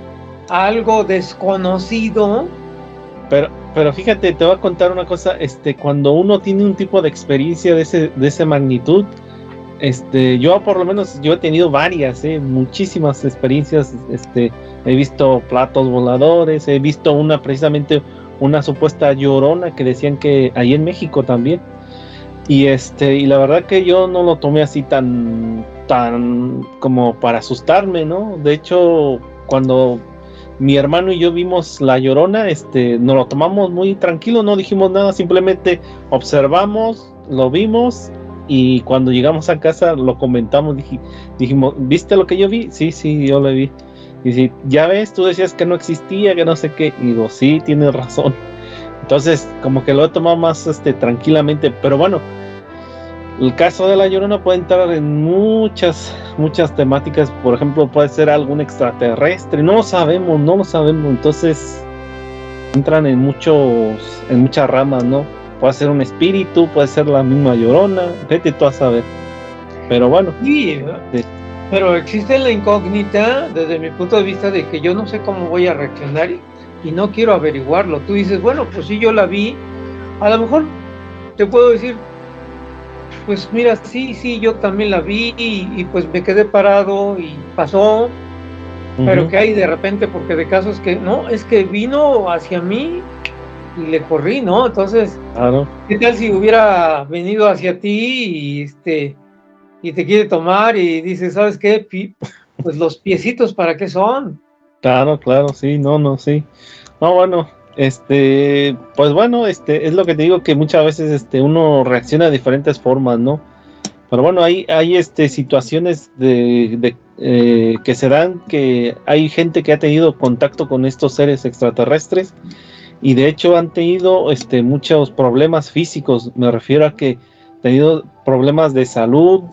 a algo desconocido? Pero fíjate, te voy a contar una cosa, cuando uno tiene un tipo de experiencia de esa magnitud, yo por lo menos, yo he tenido varias, muchísimas experiencias, he visto platos voladores, he visto precisamente una supuesta llorona que decían que ahí en México también, y la verdad que yo no lo tomé así tan como para asustarme, ¿no? De hecho, cuando mi hermano y yo vimos la llorona, nos lo tomamos muy tranquilo, no dijimos nada, simplemente observamos, lo vimos, y cuando llegamos a casa lo comentamos, dijimos, ¿viste lo que yo vi? Sí, yo lo vi. Y si ya ves, tú decías que no existía, que no sé qué, y digo, sí, tienes razón. Entonces, como que lo he tomado más tranquilamente, pero bueno, el caso de la llorona puede entrar en muchas temáticas. Por ejemplo, puede ser algún extraterrestre, no lo sabemos, entonces entran en muchas ramas, ¿no? Puede ser un espíritu, puede ser la misma llorona, vete tú a saber, pero bueno. Sí, pero existe la incógnita desde mi punto de vista de que yo no sé cómo voy a reaccionar y no quiero averiguarlo. Tú dices, bueno, pues sí, yo la vi, a lo mejor te puedo decir, pues mira, sí, yo también la vi y pues me quedé parado y pasó, pero que hay de repente, porque de casos que no, es que vino hacia mí y le corrí, ¿no? Entonces, claro. ¿Qué tal si hubiera venido hacia ti y te quiere tomar y dices, ¿sabes qué? Pues los piecitos, ¿para qué son? Claro, sí, sí. No, bueno, Pues bueno, es lo que te digo, que muchas veces uno reacciona de diferentes formas, ¿no? Pero bueno, hay situaciones que se dan, que hay gente que ha tenido contacto con estos seres extraterrestres y de hecho han tenido muchos problemas físicos. Me refiero a que han tenido problemas de salud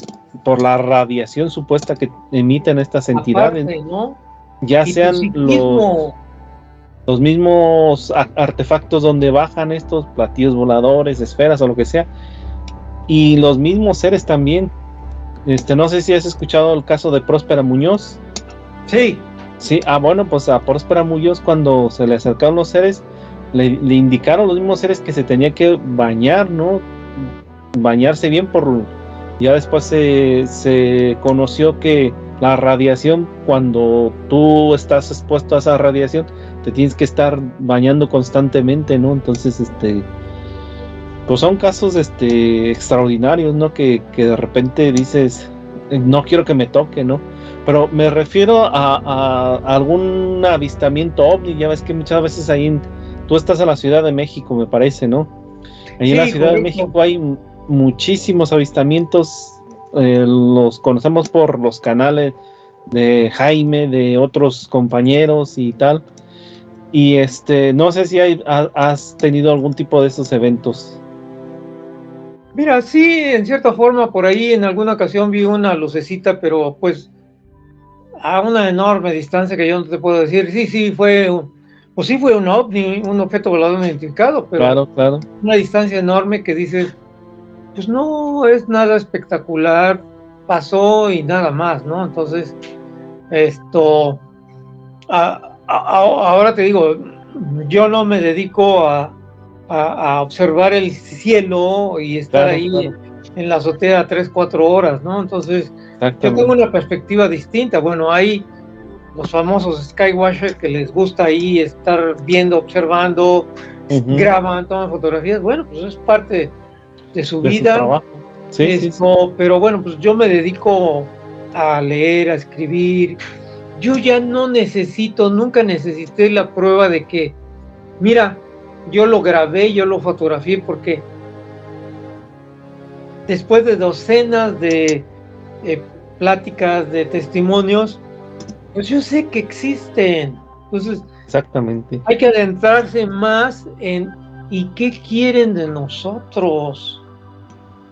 por la radiación supuesta que emiten estas entidades, Aparte, ¿no? ya Y tu sean psiquismo, los mismos artefactos donde bajan estos platillos voladores, esferas o lo que sea, y los mismos seres también. No sé si has escuchado el caso de Próspera Muñoz. sí, Sí, bueno, pues a Próspera Muñoz, cuando se le acercaron los seres, le indicaron los mismos seres que se tenía que bañar, ¿no? Bañarse bien ya después se conoció que la radiación, cuando tú estás expuesto a esa radiación, te tienes que estar bañando constantemente, ¿no? Entonces, pues son casos extraordinarios, ¿no? Que de repente dices, no quiero que me toque, ¿no? Pero me refiero a algún avistamiento ovni. Ya ves que muchas veces tú estás en la Ciudad de México, me parece, ¿no? Ahí en la sí, Ciudad de correcto. México hay muchísimos avistamientos. Los conocemos por los canales de Jaime, de otros compañeros y tal. Y no sé si has tenido algún tipo de esos eventos. Mira, sí, en cierta forma, por ahí en alguna ocasión vi una lucecita, pero pues a una enorme distancia que yo no te puedo decir. Pues sí fue un ovni, un objeto volador no identificado, pero Claro, claro. una distancia enorme que dices, pues no es nada espectacular, pasó y nada más, ¿no? Entonces, esto, ahora te digo, yo no me dedico a observar el cielo y estar Claro, ahí claro. en la azotea 3, 4 horas, ¿no? Entonces, yo tengo Exactamente. una perspectiva distinta. Bueno, hay los famosos skywatchers que les gusta ahí estar viendo, observando, Ujú. graban, toman fotografías. Bueno, pues es parte de su De su vida. trabajo. Sí, sí, sí. Pero bueno, pues yo me dedico a leer, a escribir. Yo ya no necesito, nunca necesité la prueba de que, mira, yo lo grabé, yo lo fotografié, porque después de docenas de eh, pláticas, de testimonios, pues yo sé que existen. Entonces, Exactamente. hay que adentrarse más en ¿y qué quieren de nosotros?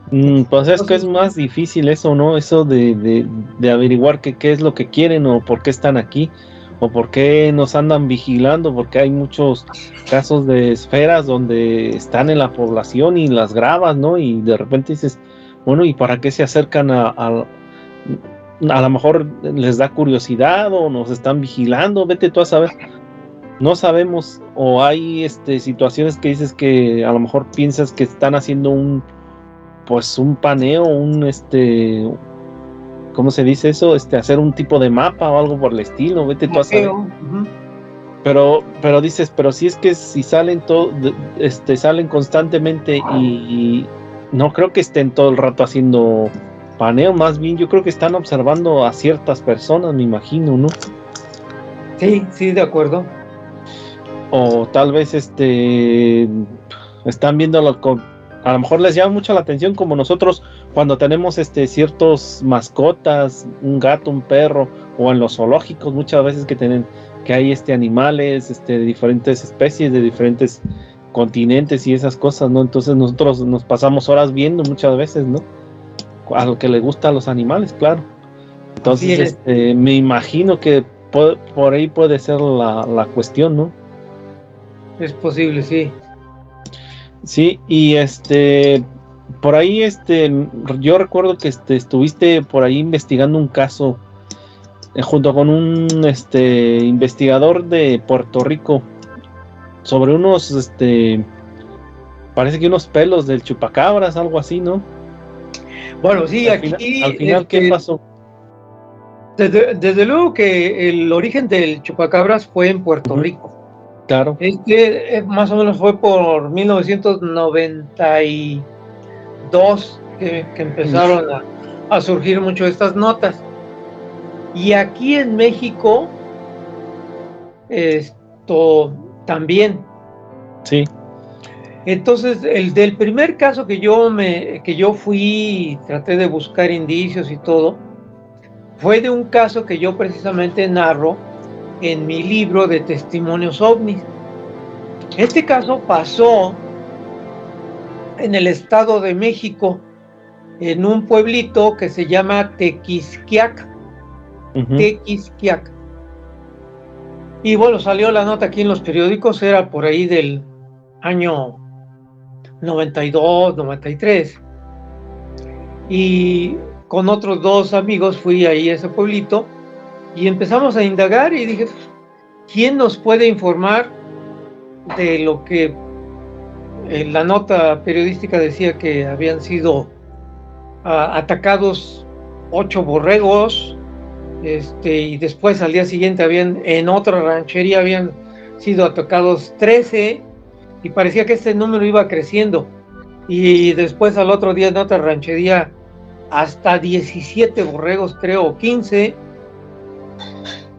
Pues es que es Entonces, más difícil eso, ¿no? Eso de averiguar qué es lo que quieren o por qué están aquí o por qué nos andan vigilando, porque hay muchos casos de esferas donde están en la población y las grabas, ¿no? Y de repente dices, bueno, ¿y para qué se acercan a lo mejor les da curiosidad o nos están vigilando? Vete tú a saber. No sabemos, o hay situaciones que dices que a lo mejor piensas que están haciendo un paneo, ¿cómo se dice eso? Hacer un tipo de mapa o algo por el estilo, vete tú a saber. uh-huh. Pero dices, pero si es que si salen salen constantemente y no creo que estén todo el rato haciendo paneo, más bien yo creo que están observando a ciertas personas, me imagino, ¿no? Sí, sí, de acuerdo. O tal vez están viéndolo a lo mejor les llama mucho la atención, como nosotros cuando tenemos ciertos mascotas, un gato, un perro, o en los zoológicos muchas veces que hay animales de diferentes especies, de diferentes continentes y esas cosas, ¿no? Entonces nosotros nos pasamos horas viendo muchas veces, ¿no? A lo que le gusta a los animales, claro. Así Entonces, es. me imagino que por ahí puede ser la cuestión, ¿no? Es posible, sí. Sí, y por ahí yo recuerdo que estuviste por ahí investigando un caso junto con un investigador de Puerto Rico sobre parece que unos pelos del chupacabras, algo así, ¿no? Bueno, sí, Al aquí, final, ¿qué pasó? desde luego que el origen del chupacabras fue en Puerto Ujú. Rico. Claro. Más o menos fue por 1992 que empezaron a surgir mucho estas notas. Y aquí en México, esto también. Sí. Entonces, el del primer caso que yo fui y traté de buscar indicios y todo, fue de un caso que yo precisamente narro en mi libro de testimonios ovnis. Este caso pasó en el Estado de México, en un pueblito que se llama Tequisquiac. Tequisquiac. Y bueno, salió la nota aquí en los periódicos, era por ahí del año 92, 93. Y con otros dos amigos fui ahí a ese pueblito y empezamos a indagar y dije, ¿quién nos puede informar de lo que la nota periodística decía que habían sido atacados 8 borregos, y después al día siguiente en otra ranchería habían sido atacados 13 y parecía que este número iba creciendo, y después al otro día en otra ranchería hasta 17 borregos, creo, o 15.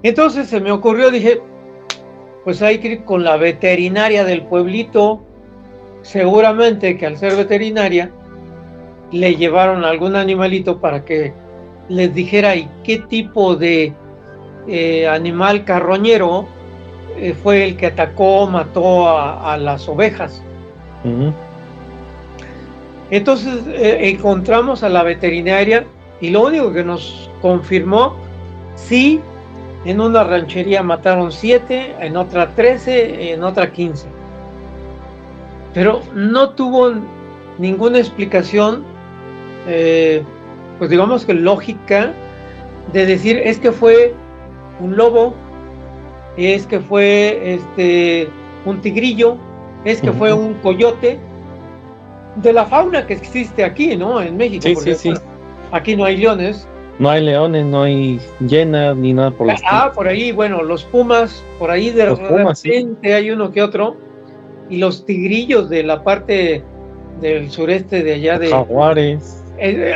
Entonces se me ocurrió, dije, pues hay que ir con la veterinaria del pueblito. Seguramente que al ser veterinaria le llevaron algún animalito para que les dijera y qué tipo de animal carroñero fue el que atacó, mató a las ovejas. Entonces encontramos a la veterinaria y lo único que nos confirmó, sí, en una ranchería mataron 7, en otra 13, en otra 15. Pero no tuvo ninguna explicación, pues digamos que lógica, de decir es que fue un lobo, es que fue un tigrillo, es que fue un coyote, de la fauna que existe aquí, ¿no? En México. Sí, porque, sí. bueno, aquí no hay leones. No hay leones, no hay hienas, ni nada por el estilo. Por ahí, bueno, los pumas, por ahí de repente hay uno que otro, y los tigrillos de la parte del sureste de allá de... Jaguares.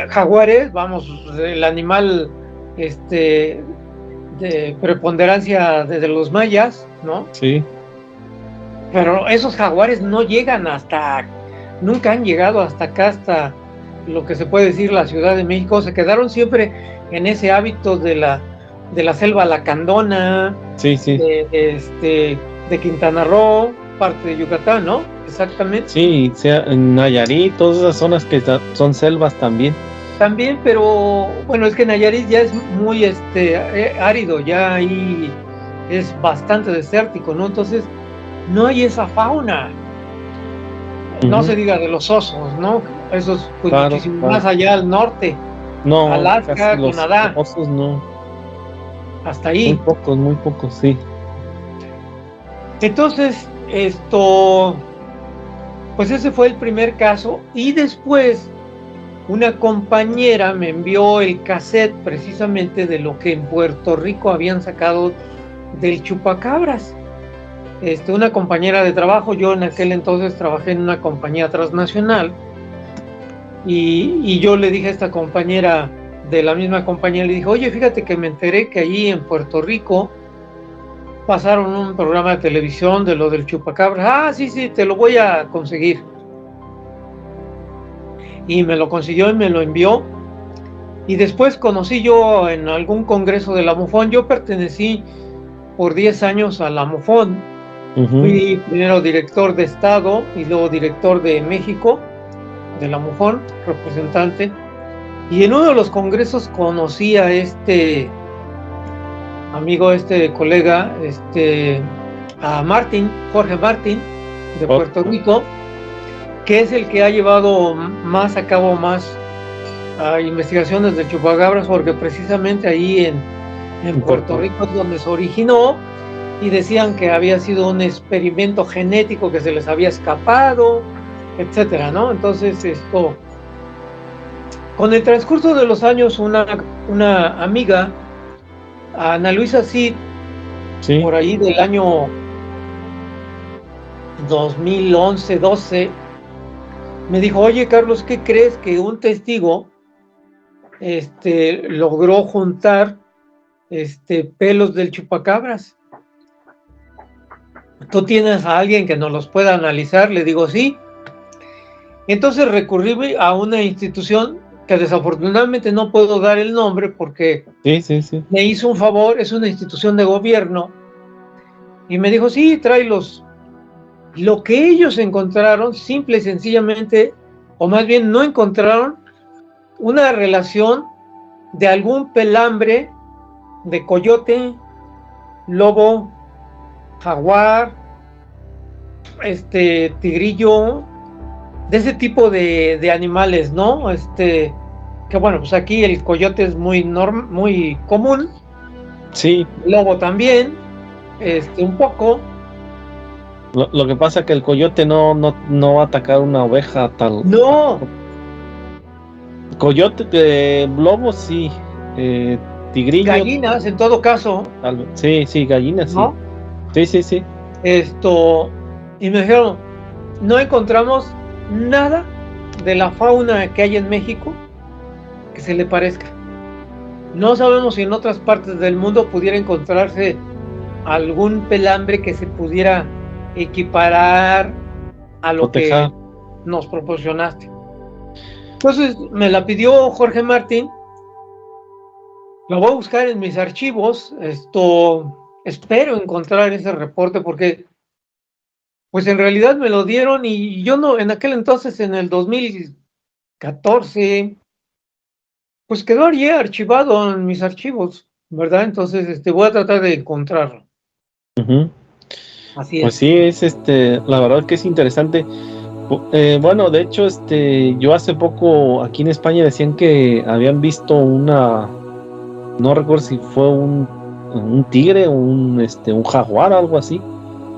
Jaguares, vamos, el animal de preponderancia de los mayas, ¿no? Sí. Pero esos jaguares no llegan nunca han llegado hasta acá, hasta lo que se puede decir la Ciudad de México. Se quedaron siempre en ese hábito de la selva lacandona, sí. de Quintana Roo, parte de Yucatán, ¿no? Exactamente. Sí, en Nayarit, todas esas zonas que son selvas también. También, pero bueno, es que Nayarit ya es muy árido, ya ahí es bastante desértico, ¿no? Entonces no hay esa fauna. No se diga de los osos, ¿no? Esos pues muchísimo más allá al norte. No, Alaska, Canadá. Los osos no. Hasta ahí. Muy pocos, sí. Entonces, pues ese fue el primer caso, y después una compañera me envió el cassette precisamente de lo que en Puerto Rico habían sacado del chupacabras. Una compañera de trabajo, yo en aquel entonces trabajé en una compañía transnacional, y yo le dije a esta compañera de la misma compañía, le dije, oye, fíjate que me enteré que allí en Puerto Rico pasaron un programa de televisión de lo del chupacabras. Sí, te lo voy a conseguir. Y me lo consiguió y me lo envió. Y después conocí yo en algún congreso de la MUFON. Yo pertenecí por 10 años a la MUFON. Fui primero director de Estado y luego director de México, de la MUFON, representante. Y en uno de los congresos conocí a amigo, colega, a Jorge Martín, de Puerto Rico, que es el que ha llevado a cabo más investigaciones del chupacabras, porque precisamente ahí en Puerto Rico es donde se originó, y decían que había sido un experimento genético que se les había escapado, etcétera, ¿no? Entonces con el transcurso de los años, una amiga, Ana Luisa Cid, por ahí del año 2011-12, me dijo, oye Carlos, ¿qué crees? Que un testigo logró juntar pelos del chupacabras. ¿tú tienes a alguien que nos los pueda analizar? Le digo, sí. Entonces recurrí a una institución que desafortunadamente no puedo dar el nombre porque Sí. me hizo un favor, es una institución de gobierno, y me dijo, sí, tráelos. Lo que ellos encontraron, simple y sencillamente, o más bien no encontraron una relación de algún pelambre de coyote, lobo, jaguar, tigrillo, de ese tipo de animales, ¿no? Que bueno, pues aquí el coyote es muy común, Sí, el lobo también, un poco. lo que pasa es que el coyote no va a atacar una oveja tal. No, Coyote, lobo sí, tigrillo, gallinas en todo caso, tal vez. Sí, gallinas sí. ¿no? Sí. Y me dijeron, no encontramos nada de la fauna que hay en México que se le parezca. No sabemos si en otras partes del mundo pudiera encontrarse algún pelambre que se pudiera equiparar a lo Cotejar. que nos proporcionaste. Entonces me la pidió Jorge Martín, la voy a buscar en mis archivos, espero encontrar ese reporte porque pues en realidad me lo dieron y yo no, en aquel entonces, en el 2014, pues quedó allí archivado en mis archivos, ¿verdad? Entonces, voy a tratar de encontrarlo. Uh-huh. Así Pues es. sí, la verdad que es interesante. Bueno, de hecho, yo hace poco aquí en España decían que habían visto no recuerdo si fue un tigre o un jaguar, algo así.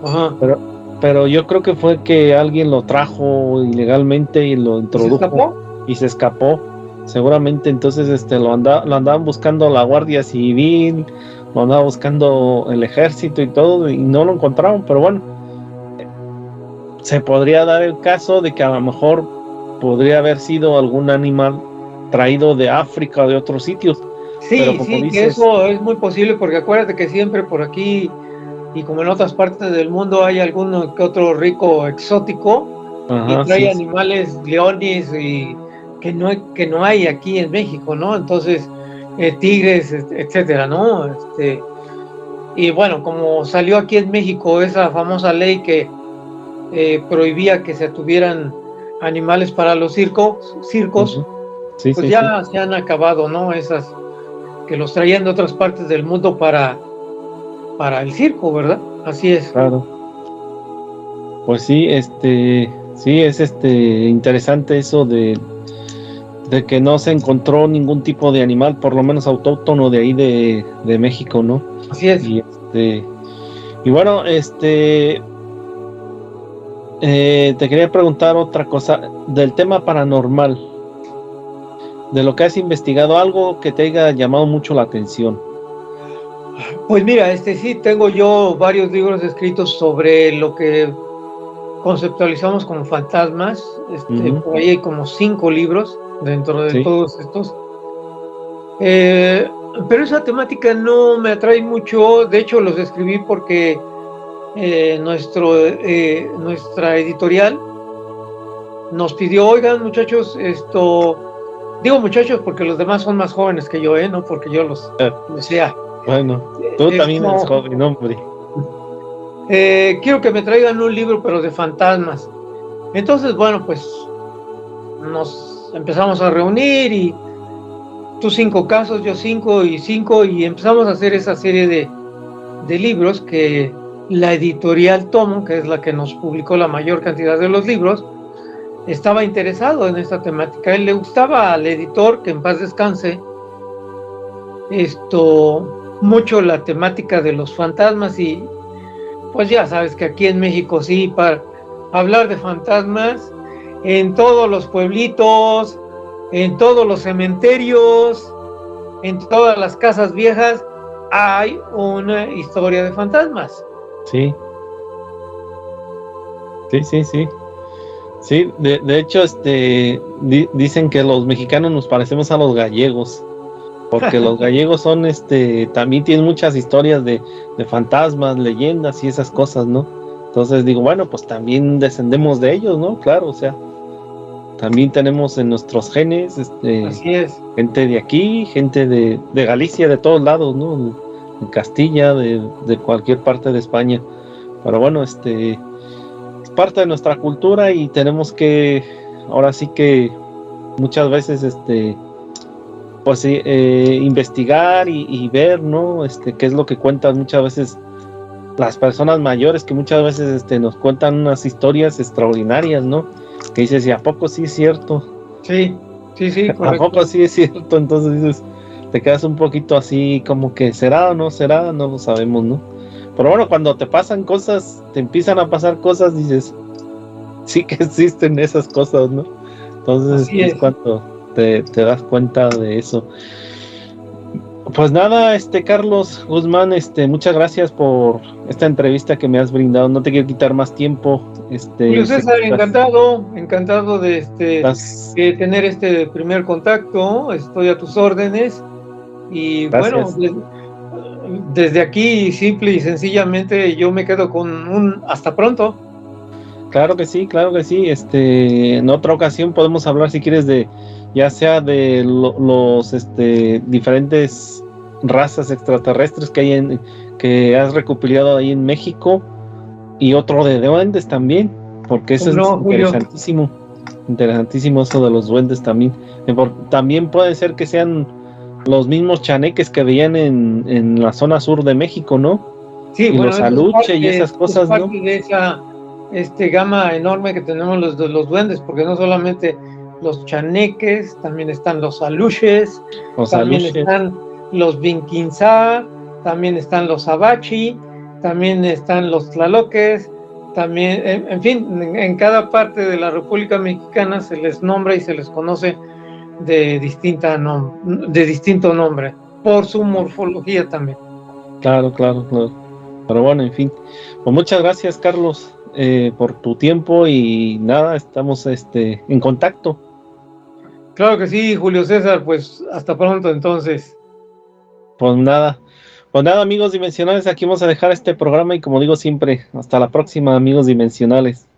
Ajá. Pero yo creo que fue que alguien lo trajo ilegalmente y lo introdujo y se escapó. Seguramente entonces lo andaban buscando la Guardia Civil, lo andaba buscando el ejército y todo, y no lo encontraron. Pero bueno, se podría dar el caso de que a lo mejor podría haber sido algún animal traído de África o de otros sitios. Sí, pero como sí, dices, que eso es muy posible porque acuérdate que siempre por aquí y como en otras partes del mundo hay alguno que otro rico exótico y trae animales, leones y que no hay aquí en México, ¿no? Entonces, tigres, etcétera, ¿no? Y bueno, como salió aquí en México esa famosa ley que prohibía que se tuvieran animales para los circos, uh-huh. pues ya se han acabado, ¿no? Esas que los traían de otras partes del mundo para el circo, ¿verdad? Así es. Claro. Pues sí, sí es interesante eso de que no se encontró ningún tipo de animal, por lo menos autóctono de ahí de México, ¿no? Así es. Y bueno, te quería preguntar otra cosa del tema paranormal, de lo que has investigado, algo que te haya llamado mucho la atención. Pues mira, sí, tengo yo varios libros escritos sobre lo que conceptualizamos como fantasmas. Uh-huh. Por ahí hay como 5 libros dentro de todos estos. Pero esa temática no me atrae mucho. De hecho, los escribí porque nuestra editorial nos pidió, oigan, muchachos, digo muchachos porque los demás son más jóvenes que yo, no porque yo los sea. Bueno, tú también eres joven, hombre. Quiero que me traigan un libro, pero de fantasmas. Entonces, bueno, pues nos empezamos a reunir y tú 5 casos, yo 5 y 5, y empezamos a hacer esa serie de libros que la editorial Tomo, que es la que nos publicó la mayor cantidad de los libros, estaba interesado en esta temática. A él le gustaba al editor, que en paz descanse, mucho la temática de los fantasmas, y pues ya sabes que aquí en México sí, para hablar de fantasmas, en todos los pueblitos, en todos los cementerios, en todas las casas viejas, hay una historia de fantasmas. Sí. Sí, de hecho, dicen que los mexicanos nos parecemos a los gallegos, porque los gallegos también tienen muchas historias de fantasmas, leyendas y esas cosas, ¿no? Entonces digo, bueno, pues también descendemos de ellos, ¿no? Claro, o sea, también tenemos en nuestros genes, Así es. gente de aquí, gente de Galicia, de todos lados, ¿no? De Castilla, de cualquier parte de España. Pero bueno, es parte de nuestra cultura y tenemos que, ahora sí que muchas veces, pues sí, investigar y ver, ¿no? Qué es lo que cuentan muchas veces las personas mayores, que muchas veces nos cuentan unas historias extraordinarias, ¿no? Que dices, ¿y a poco sí es cierto? Sí, correcto. ¿A poco sí es cierto? Entonces dices, te quedas un poquito así como que ¿será o no será? No lo sabemos, ¿no? Pero bueno, cuando te pasan cosas, te empiezan a pasar cosas, dices, sí que existen esas cosas, ¿no? Entonces es cuando te das cuenta de eso. Pues nada, Carlos Guzmán, muchas gracias por esta entrevista que me has brindado. No te quiero quitar más tiempo. Julio César, encantado de tener este primer contacto. Estoy a tus órdenes. Y gracias. Bueno, desde aquí, simple y sencillamente, yo me quedo con un hasta pronto. Claro que sí, claro que sí. En otra ocasión podemos hablar, si quieres, ya sea de los diferentes razas extraterrestres que has recopilado ahí en México, y otro de duendes también, porque eso es interesantísimo. Interesantísimo eso de los duendes también. También puede ser que sean los mismos chaneques que veían en la zona sur de México, ¿no? Sí, y los aluche y esas cosas, ¿no? De esa gama enorme que tenemos los duendes, porque no solamente los chaneques, también están los aluches, están los vinquinzá, también están los abachi, también están los tlaloques, también, en fin, en cada parte de la República Mexicana se les nombra y se les conoce de distinto nombre, por su morfología también. Claro. Pero bueno, en fin. Pues muchas gracias, Carlos, por tu tiempo y nada, estamos en contacto. Claro que sí, Julio César, pues hasta pronto entonces. Pues nada, amigos dimensionales, aquí vamos a dejar este programa y como digo siempre, hasta la próxima, amigos dimensionales.